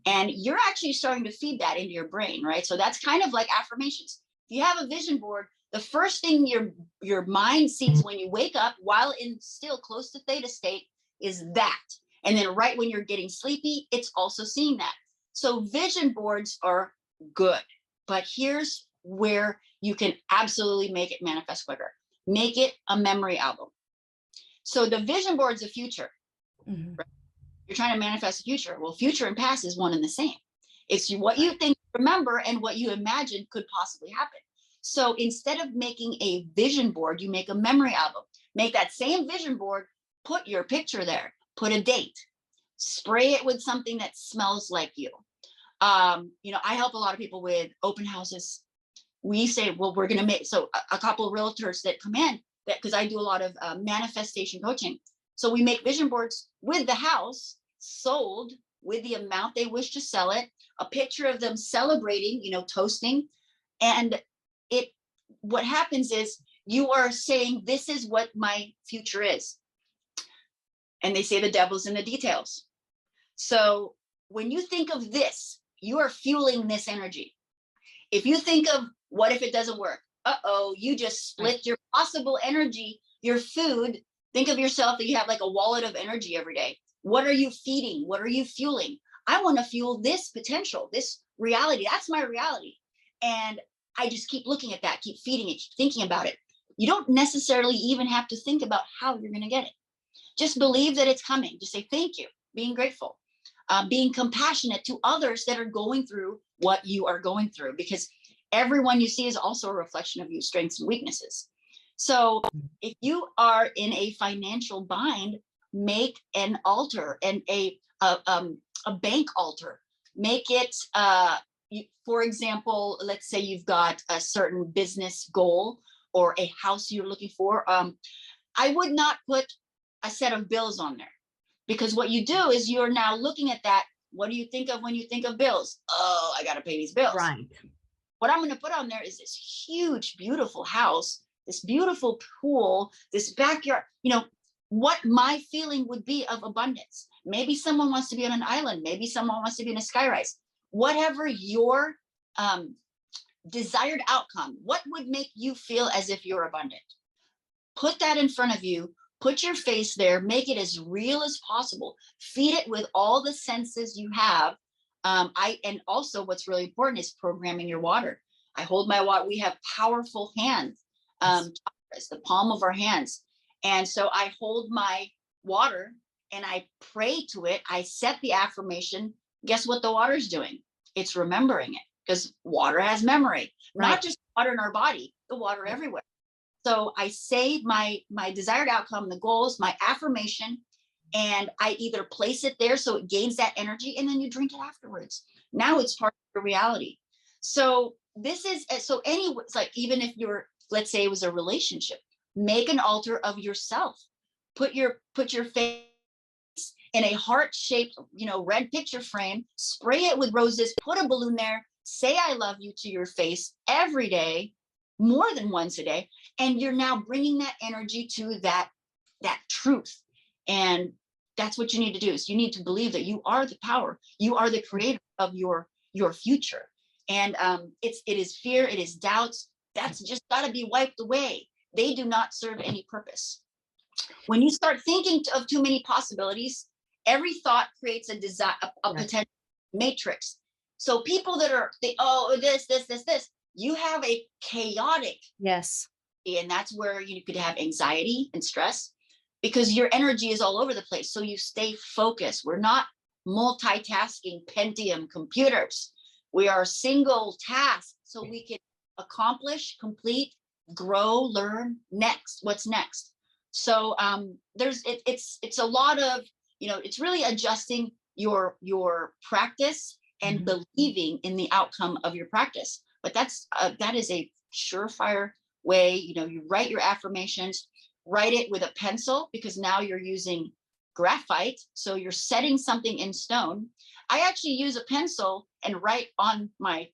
And you're actually starting to feed that into your brain, right? So that's kind of like affirmations. If you have a vision board, the first thing your mind sees when you wake up while still close to theta state is that. And then right when you're getting sleepy, it's also seeing that. So vision boards are good, but here's where you can absolutely make it manifest quicker. Make it a memory album. So the vision board's the future. Right? You're trying to manifest the future. Well, future and past is one and the same. It's what you think, remember, and what you imagine could possibly happen. So instead of making a vision board, you make a memory album. Make that same vision board, put your picture there, put a date, spray it with something that smells like you. I help a lot of people with open houses. We say, well, we're going to make, so a couple of realtors that come in, that because I do a lot of manifestation coaching. So we make vision boards with the house sold with the amount they wish to sell it, a picture of them celebrating, toasting. And what happens is you are saying, this is what my future is. And they say the devil's in the details. So when you think of this, you are fueling this energy. If you think of what if it doesn't work? You just split your possible energy, your food. Think of yourself that you have like a wallet of energy every day. What are you feeding? What are you fueling? I want to fuel this potential, this reality. That's my reality. And I just keep looking at that, keep feeding it, keep thinking about it. You don't necessarily even have to think about how you're going to get it. Just believe that it's coming. Just say thank you, being grateful, being compassionate to others that are going through what you are going through, because everyone you see is also a reflection of your strengths and weaknesses. So if you are in a financial bind, make an altar and a bank altar. Make it, for example, let's say you've got a certain business goal or a house you're looking for. I would not put a set of bills on there, because what you do is you're now looking at that. What do you think of when you think of bills? Oh, I got to pay these bills. Right. What I'm going to put on there is this huge, beautiful house, this beautiful pool, this backyard, what my feeling would be of abundance. Maybe someone wants to be on an island. Maybe someone wants to be in a skyrise. Whatever your desired outcome, what would make you feel as if you're abundant? Put that in front of you. Put your face there. Make it as real as possible. Feed it with all the senses you have. And also what's really important is programming your water. I hold my water. We have powerful hands, the palm of our hands. And so I hold my water and I pray to it. I set the affirmation. Guess what the water's doing? it's remembering it, because water has memory, Right. not just water in our body, the water everywhere. So I say my desired outcome, the goals, my affirmation, and I either place it there so it gains that energy, and then you drink it afterwards. Now it's part of your reality. So this is so anyway, it's like, even if you're, let's say it was a relationship, make an altar of yourself. Put your face in a heart-shaped, red picture frame, spray it with roses, put a balloon there, say I love you to your face every day, more than once a day, and you're now bringing that energy to that truth. And that's what you need to do, is you need to believe that you are the power, you are the creator of your future. And it is fear, it is doubts, that's just got to be wiped away. They do not serve any purpose. When you start thinking of too many possibilities, every thought creates a desire, a potential matrix. So people that are this, you have a chaotic. Yes. And that's where you could have anxiety and stress, because your energy is all over the place. So you stay focused. We're not multitasking Pentium computers. We are single task, so we can accomplish, complete, grow, learn. Next, what's next? So it's a lot of, it's really adjusting your practice and believing in the outcome of your practice. But that is a surefire way. You write your affirmations, write it with a pencil, because now you're using graphite, so you're setting something in stone. I actually use a pencil and write on my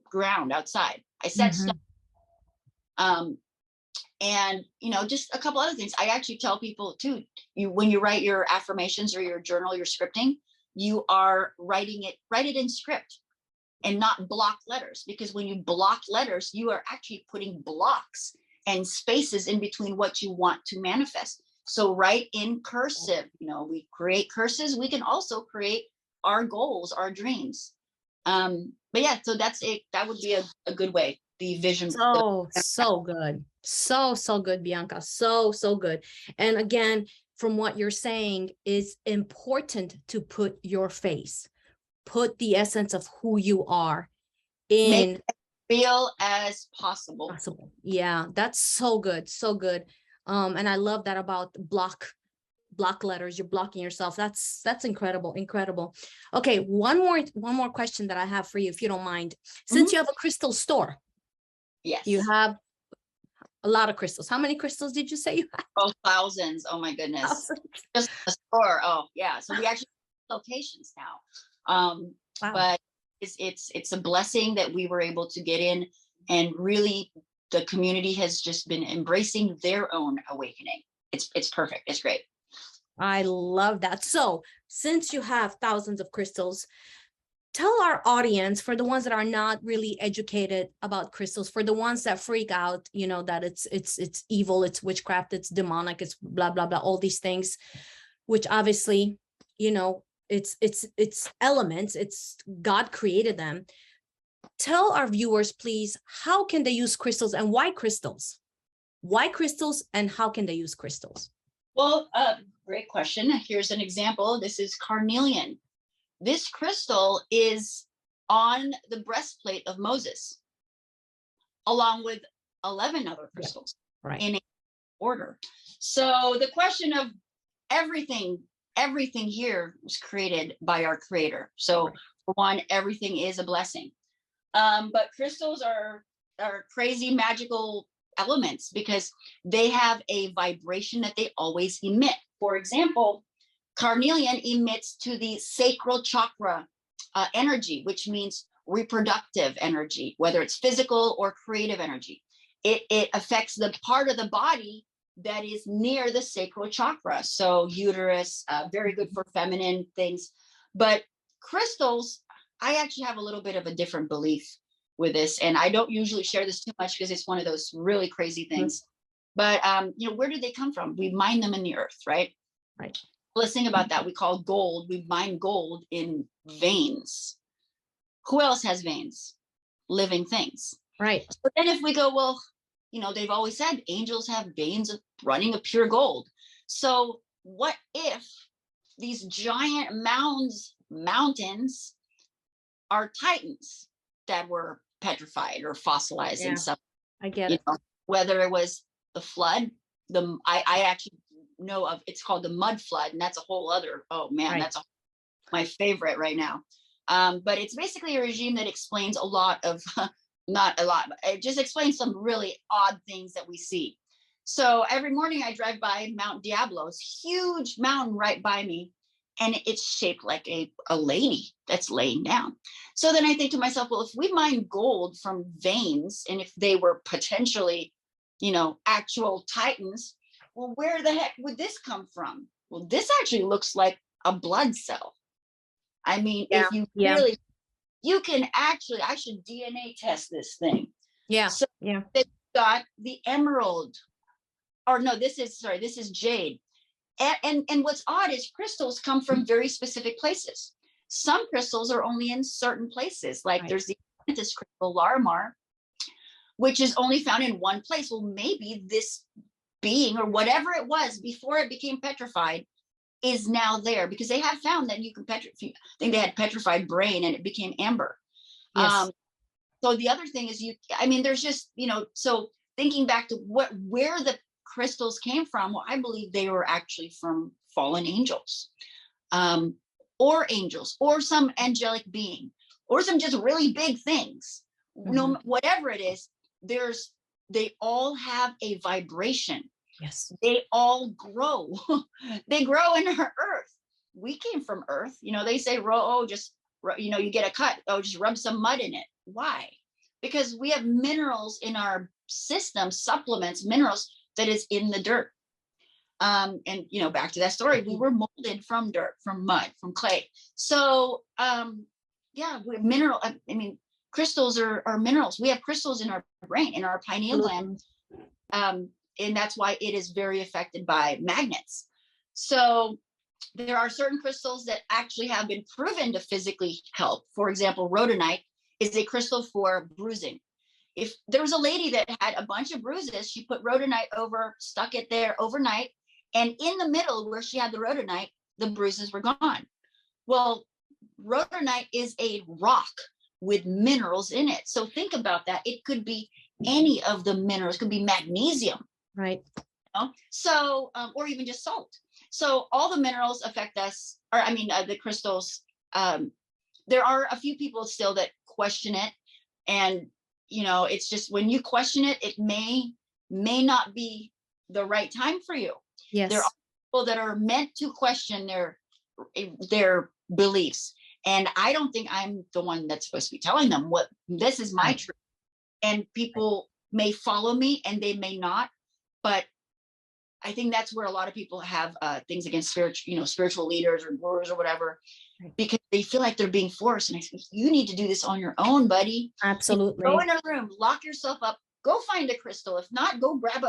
ground outside. I set stone. And just a couple other things. I actually tell people too, when you write your affirmations or your journal, your scripting, you are write it in script and not block letters, because when you block letters, you are actually putting blocks and spaces in between what you want to manifest. So write in cursive. We create curses. We can also create our goals, our dreams. But yeah, so that would be a good way. The vision. So good. So good, Bianca. So good. And again, from what you're saying, is important to put your face, put the essence of who you are in. Make it real as possible. Yeah, that's so good. So good. And I love that about block letters. You're blocking yourself. That's incredible. Okay, one more question that I have for you, if you don't mind. Since you have a crystal store. Yes. You have a lot of crystals. How many crystals did you say you have? Oh, thousands. Oh my goodness. Thousands. Just a store. Oh yeah. So we actually have locations now. Wow. But it's a blessing that we were able to get in, and really the community has just been embracing their own awakening. It's perfect. It's great. I love that. So since you have thousands of crystals, tell our audience, for the ones that are not really educated about crystals, for the ones that freak out, that it's evil, it's witchcraft, it's demonic, it's blah, blah, blah, all these things, which obviously, it's elements, it's God created them. Tell our viewers, please, how can they use crystals, and why crystals? Why crystals, and how can they use crystals? Well, great question. Here's an example. This is carnelian. This crystal is on the breastplate of Moses, along with 11 other crystals, right, in order. So the question of everything here was created by our creator. So for one, everything is a blessing. But crystals are crazy magical elements, because they have a vibration that they always emit. For example, carnelian emits to the sacral chakra energy, which means reproductive energy, whether it's physical or creative energy. It affects the part of the body that is near the sacral chakra. So uterus, very good for feminine things. But crystals, I actually have a little bit of a different belief with this, and I don't usually share this too much because it's one of those really crazy things. But where did they come from? We mine them in the earth, right? Right. Let's think about that. We call gold. We mine gold in veins. Who else has veins? Living things. Right. But then if we go, well, they've always said angels have veins running of pure gold. So what if these giant mountains are titans that were petrified or fossilized in some, I get it. whether it was the flood, I actually know of, it's called the mud flood, and that's a whole other, oh man, that's my favorite right now. But it's basically a regime that explains a lot of, not a lot, but it just explains some really odd things that we see. So every morning I drive by Mount Diablo, it's huge mountain right by me, and it's shaped like a lady that's laying down. So then I think to myself, well, if we mine gold from veins, and if they were potentially, actual titans, well, where the heck would this come from? Well, this actually looks like a blood cell. I mean, if you really, you can actually, I should DNA test this thing. Yeah. So they got the emerald, or no, this is jade. And what's odd is crystals come from very specific places. Some crystals are only in certain places. Like there's the amethyst crystal, Larimar, which is only found in one place. Well, maybe this being or whatever it was before it became petrified is now there, because they have found that you can I think they had petrified brain and it became amber. Yes. So the other thing is there's just, so thinking back to where the crystals came from, well, I believe they were actually from fallen angels, or angels, or some angelic being, or some just really big things. No, whatever it is, they all have a vibration. Yes. They all grow. They grow in our earth. We came from earth. They say, you get a cut. Oh, just rub some mud in it. Why? Because we have minerals in our system, supplements, minerals that is in the dirt. And back to that story, we were molded from dirt, from mud, from clay. So crystals are minerals. We have crystals in our brain, in our pineal gland. And that's why it is very affected by magnets. So there are certain crystals that actually have been proven to physically help. For example, rhodonite is a crystal for bruising. If there was a lady that had a bunch of bruises, she put rhodonite over, stuck it there overnight, and in the middle where she had the rhodonite, the bruises were gone. Well, rhodonite is a rock with minerals in it. So think about that. It could be any of the minerals. It could be magnesium. Right. So, or even just salt. So all the minerals affect us, the crystals. There are a few people still that question it. And, it's just when you question it, it may not be the right time for you. Yes. There are people that are meant to question their beliefs. And I don't think I'm the one that's supposed to be telling them this is my truth. And people may follow me and they may not. But I think that's where a lot of people have things against spiritual leaders or gurus or whatever, because they feel like they're being forced. And I think you need to do this on your own, buddy. Absolutely. Go in a room, lock yourself up, go find a crystal. If not, go grab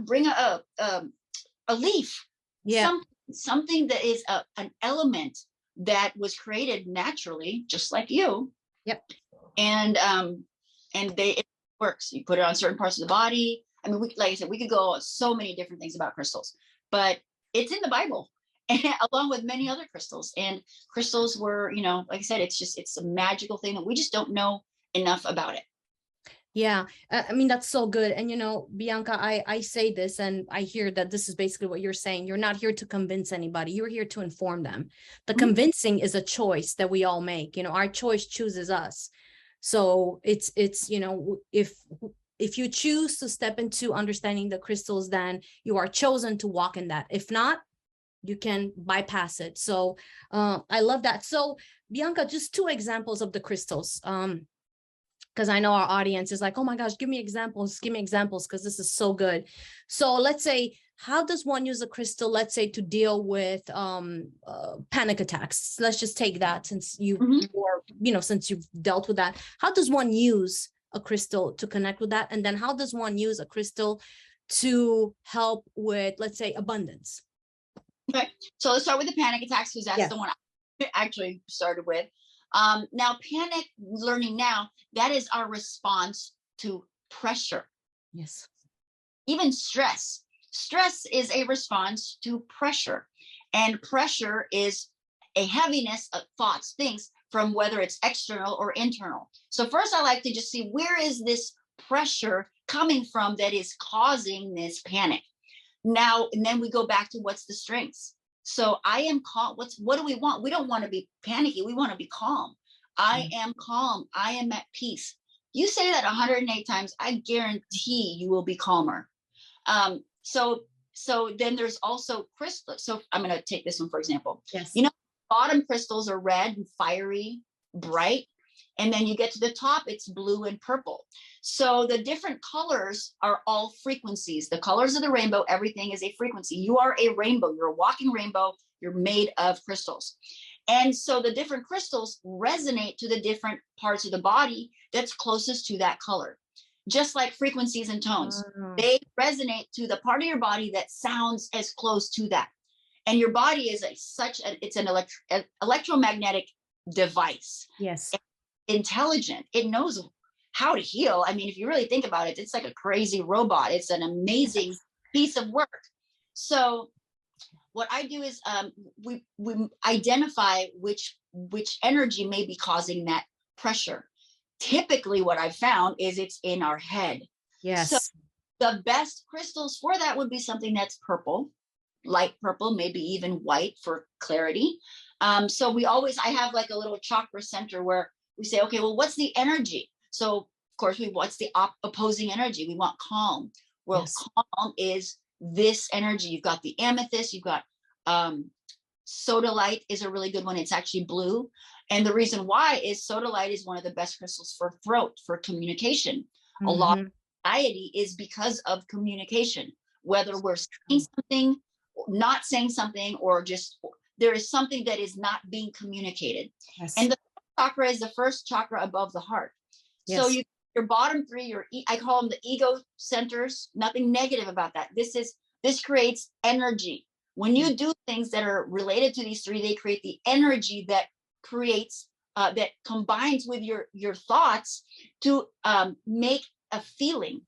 bring a leaf. Yeah. Something that is an element that was created naturally, just like you. Yep. And it works. You put it on certain parts of the body. Like I said, we could go on so many different things about crystals, but it's in the Bible, and along with many other crystals. And crystals were, like I said, it's a magical thing that we just don't know enough about it. Yeah, that's so good. And, Bianca, I say this, and I hear that this is basically what you're saying. You're not here to convince anybody. You're here to inform them. The convincing is a choice that we all make. Our choice chooses us. So it's if you choose to step into understanding the crystals, then you are chosen to walk in that. If not, you can bypass it. So I love that. So Bianca, just 2 examples of the crystals. Because I know our audience is like, oh my gosh, give me examples, because this is so good. So let's say, how does one use a crystal, let's say, to deal with panic attacks? Let's just take that, since since you've dealt with that. How does one use a crystal to connect with that? And then how does one use a crystal to help with, let's say, abundance? Okay, so let's start with the panic attacks, because that's the one I actually started with. Now, panic learning now, that is our response to pressure. Yes. Even stress. Stress is a response to pressure. And pressure is a heaviness of thoughts, things from whether it's external or internal. So first I like to just see, where is this pressure coming from that is causing this panic? Now, and then we go back to what's the strengths. So I am calm. What do we want? We don't want to be panicky. We want to be calm. I am calm. I am at peace. You say that 108 times, I guarantee you will be calmer. So then there's also crystal. So I'm going to take this one, for example. Yes. You know, bottom crystals are red and fiery, bright. And then you get to the top, it's blue and purple. So the different colors are all frequencies. The colors of the rainbow, everything is a frequency. You are a rainbow. You're a walking rainbow. You're made of crystals. And so the different crystals resonate to the different parts of the body that's closest to that color. Just like frequencies and tones, they resonate to the part of your body that sounds as close to that. And your body is it's an electromagnetic device. Yes. Intelligent. It knows how to heal. I mean, if you really think about it, it's like a crazy robot. It's an amazing piece of work. So what I do is we identify which energy may be causing that pressure. Typically what I've found is it's in our head. Yes. So the best crystals for that would be something that's purple, light purple, maybe even white for clarity. So I have like a little chakra center where we say, okay, well, what's the energy? So of course, what's the opposing energy? We want calm. Well, yes. Calm is this energy. You've got the amethyst, you've got sodalite is a really good one. It's actually blue. And the reason why is sodalite is one of the best crystals for throat, for communication. Mm-hmm. A lot of anxiety is because of communication, whether we're saying something, not saying something, or just there is something that is not being communicated. Yes. And the chakra is the first chakra above the heart. Yes. So your bottom three, I call them the ego centers. Nothing negative about that. This creates energy. When you do things that are related to these three, they create the energy that creates that combines with your thoughts to make a feeling.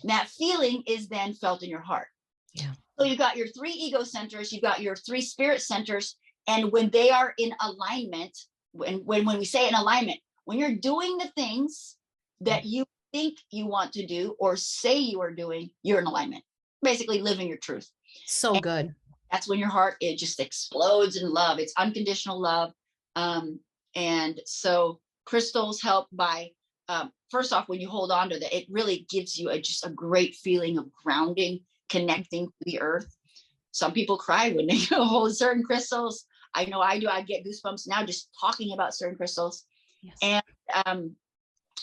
And that feeling is then felt in your heart. Yeah. So you've got your three ego centers, you've got your three spirit centers, and when they are in alignment, when we say in alignment, when you're doing the things that you think you want to do or say you are doing, you're in alignment. Basically living your truth. So good. That's when your heart, it just explodes in love. It's unconditional love. And so crystals help by, first off, when you hold on to that, it really gives you just a great feeling of grounding, connecting to the earth. Some people cry when they hold certain crystals. I know I do. I get goosebumps now just talking about certain crystals. Yes. And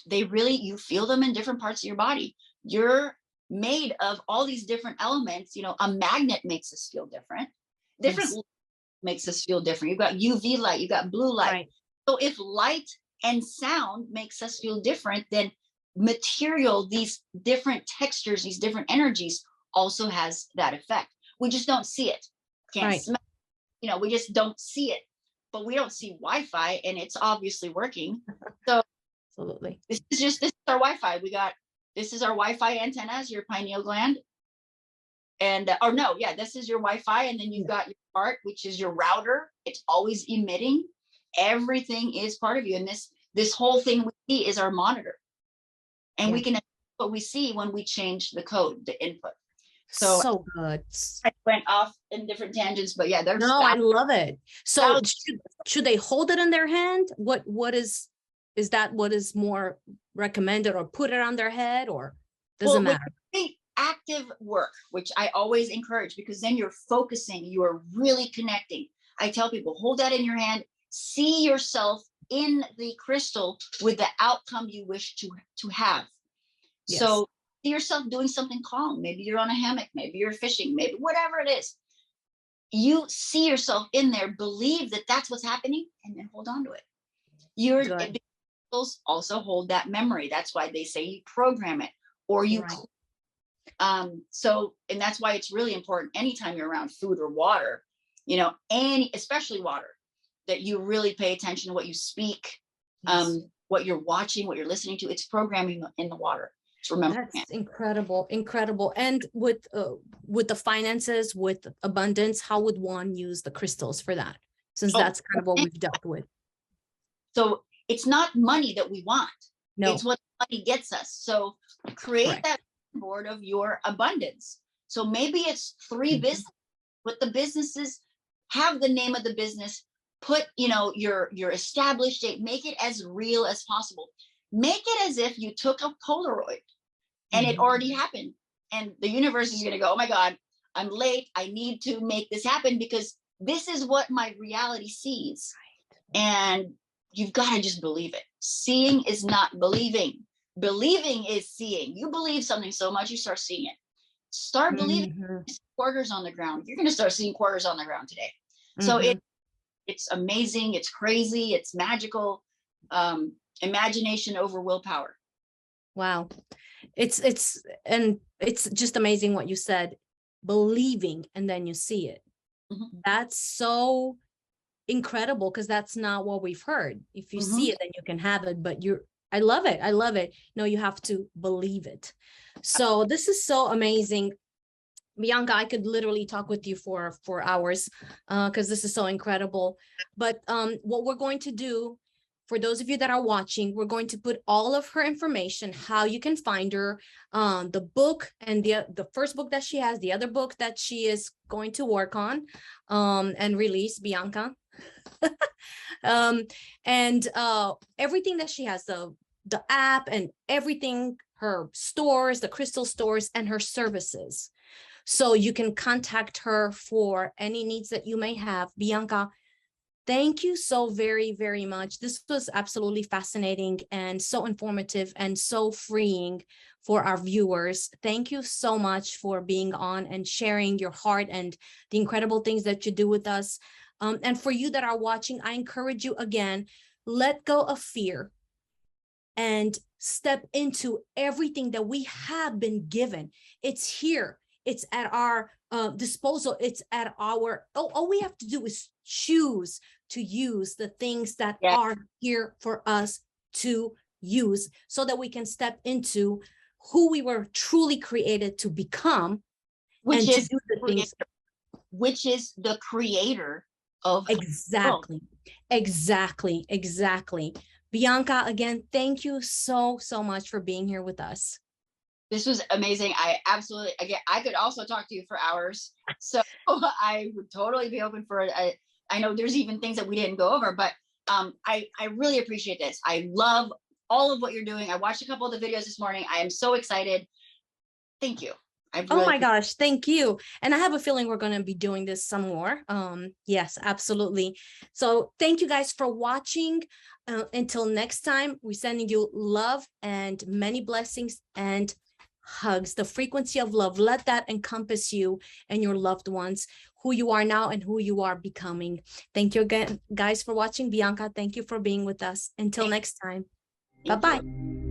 they really, you feel them in different parts of your body. You're made of all these different elements. You know, a magnet makes us feel different. Yes. Makes us feel different. You've got UV light, you've got blue light. Right. So if light and sound makes us feel different, then material, these different textures, these different energies also has that effect. We just don't see it. Can't smell. You know, we just don't see it, but we don't see Wi-Fi, and it's obviously working. So absolutely, this is our Wi-Fi. This is our Wi-Fi antennas, your pineal gland, and this is your Wi-Fi, and then you've got your heart, which is your router. It's always emitting. Everything is part of you, and this whole thing we see is our monitor, and we can what we see when we change the code, the input. So good. I went off in different tangents, but yeah, I love it. So should they hold it in their hand? What is that what is more recommended, or put it on their head, or doesn't matter? Active work, which I always encourage, because then you're focusing, you are really connecting. I tell people, hold that in your hand, see yourself in the crystal with the outcome you wish to have. Yes. So see yourself doing something calm. Maybe you're on a hammock, maybe you're fishing, maybe whatever it is. You see yourself in there, believe that that's what's happening, and then hold on to it. Your crystals also hold that memory. That's why they say you program it, or you and that's why it's really important anytime you're around food or water, you know, especially water, that you really pay attention to what you speak, what you're watching, what you're listening to. It's programming in the water. Remember, that's incredible. And with the finances, with abundance, how would one use the crystals for that? Since that's kind of what we've dealt with. So it's not money that we want. No. It's what money gets us. So create Correct. that board of your abundance. So maybe it's 3 businesses, but the businesses have the name of the business, put, you know, your established date, make it as real as possible. Make it as if you took a Polaroid and it already happened. And the universe is going to go, oh my God, I'm late. I need to make this happen because this is what my reality sees. And you've got to just believe it. Seeing is not believing. Believing is seeing. You believe something so much, you start seeing it. Start believing quarters on the ground. You're going to start seeing quarters on the ground today. So it's amazing. It's crazy. It's magical. Imagination over willpower. Wow. It's just amazing what you said, believing and then you see it. That's so incredible, because that's not what we've heard. If you see it, then you can have it, but I love it. I love it. No, you have to believe it. So this is so amazing. Bianca, I could literally talk with you for hours, because this is so incredible. But what we're going to do, for those of you that are watching, we're going to put all of her information, how you can find her, the book and the first book that she has, the other book that she is going to work on and release, Bianca. And everything that she has, the app and everything, her stores, the crystal stores, and her services. So you can contact her for any needs that you may have. Bianca, thank you so very, very much. This was absolutely fascinating and so informative and so freeing for our viewers. Thank you so much for being on and sharing your heart and the incredible things that you do with us. And for you that are watching, I encourage you again, let go of fear and step into everything that we have been given. It's here. It's at our disposal. It's at our, all we have to do is choose to use the things that are here for us to use, so that we can step into who we were truly created to become, which is to do the things. Which is the creator of Exactly. Bianca, again, thank you so much for being here with us. This was amazing. I absolutely, again, I could also talk to you for hours. So I would totally be open for it. I know there's even things that we didn't go over, but I really appreciate this. I love all of what you're doing. I watched a couple of the videos this morning. I am so excited. Thank you. Oh my gosh, thank you. And I have a feeling we're going to be doing this some more. Yes, absolutely. So thank you guys for watching. Until next time, we're sending you love and many blessings and hugs. The frequency of love, let that encompass you and your loved ones, who you are now and who you are becoming. Thank you again, guys, for watching. Bianca, thank you for being with us. Until next time. Bye-bye.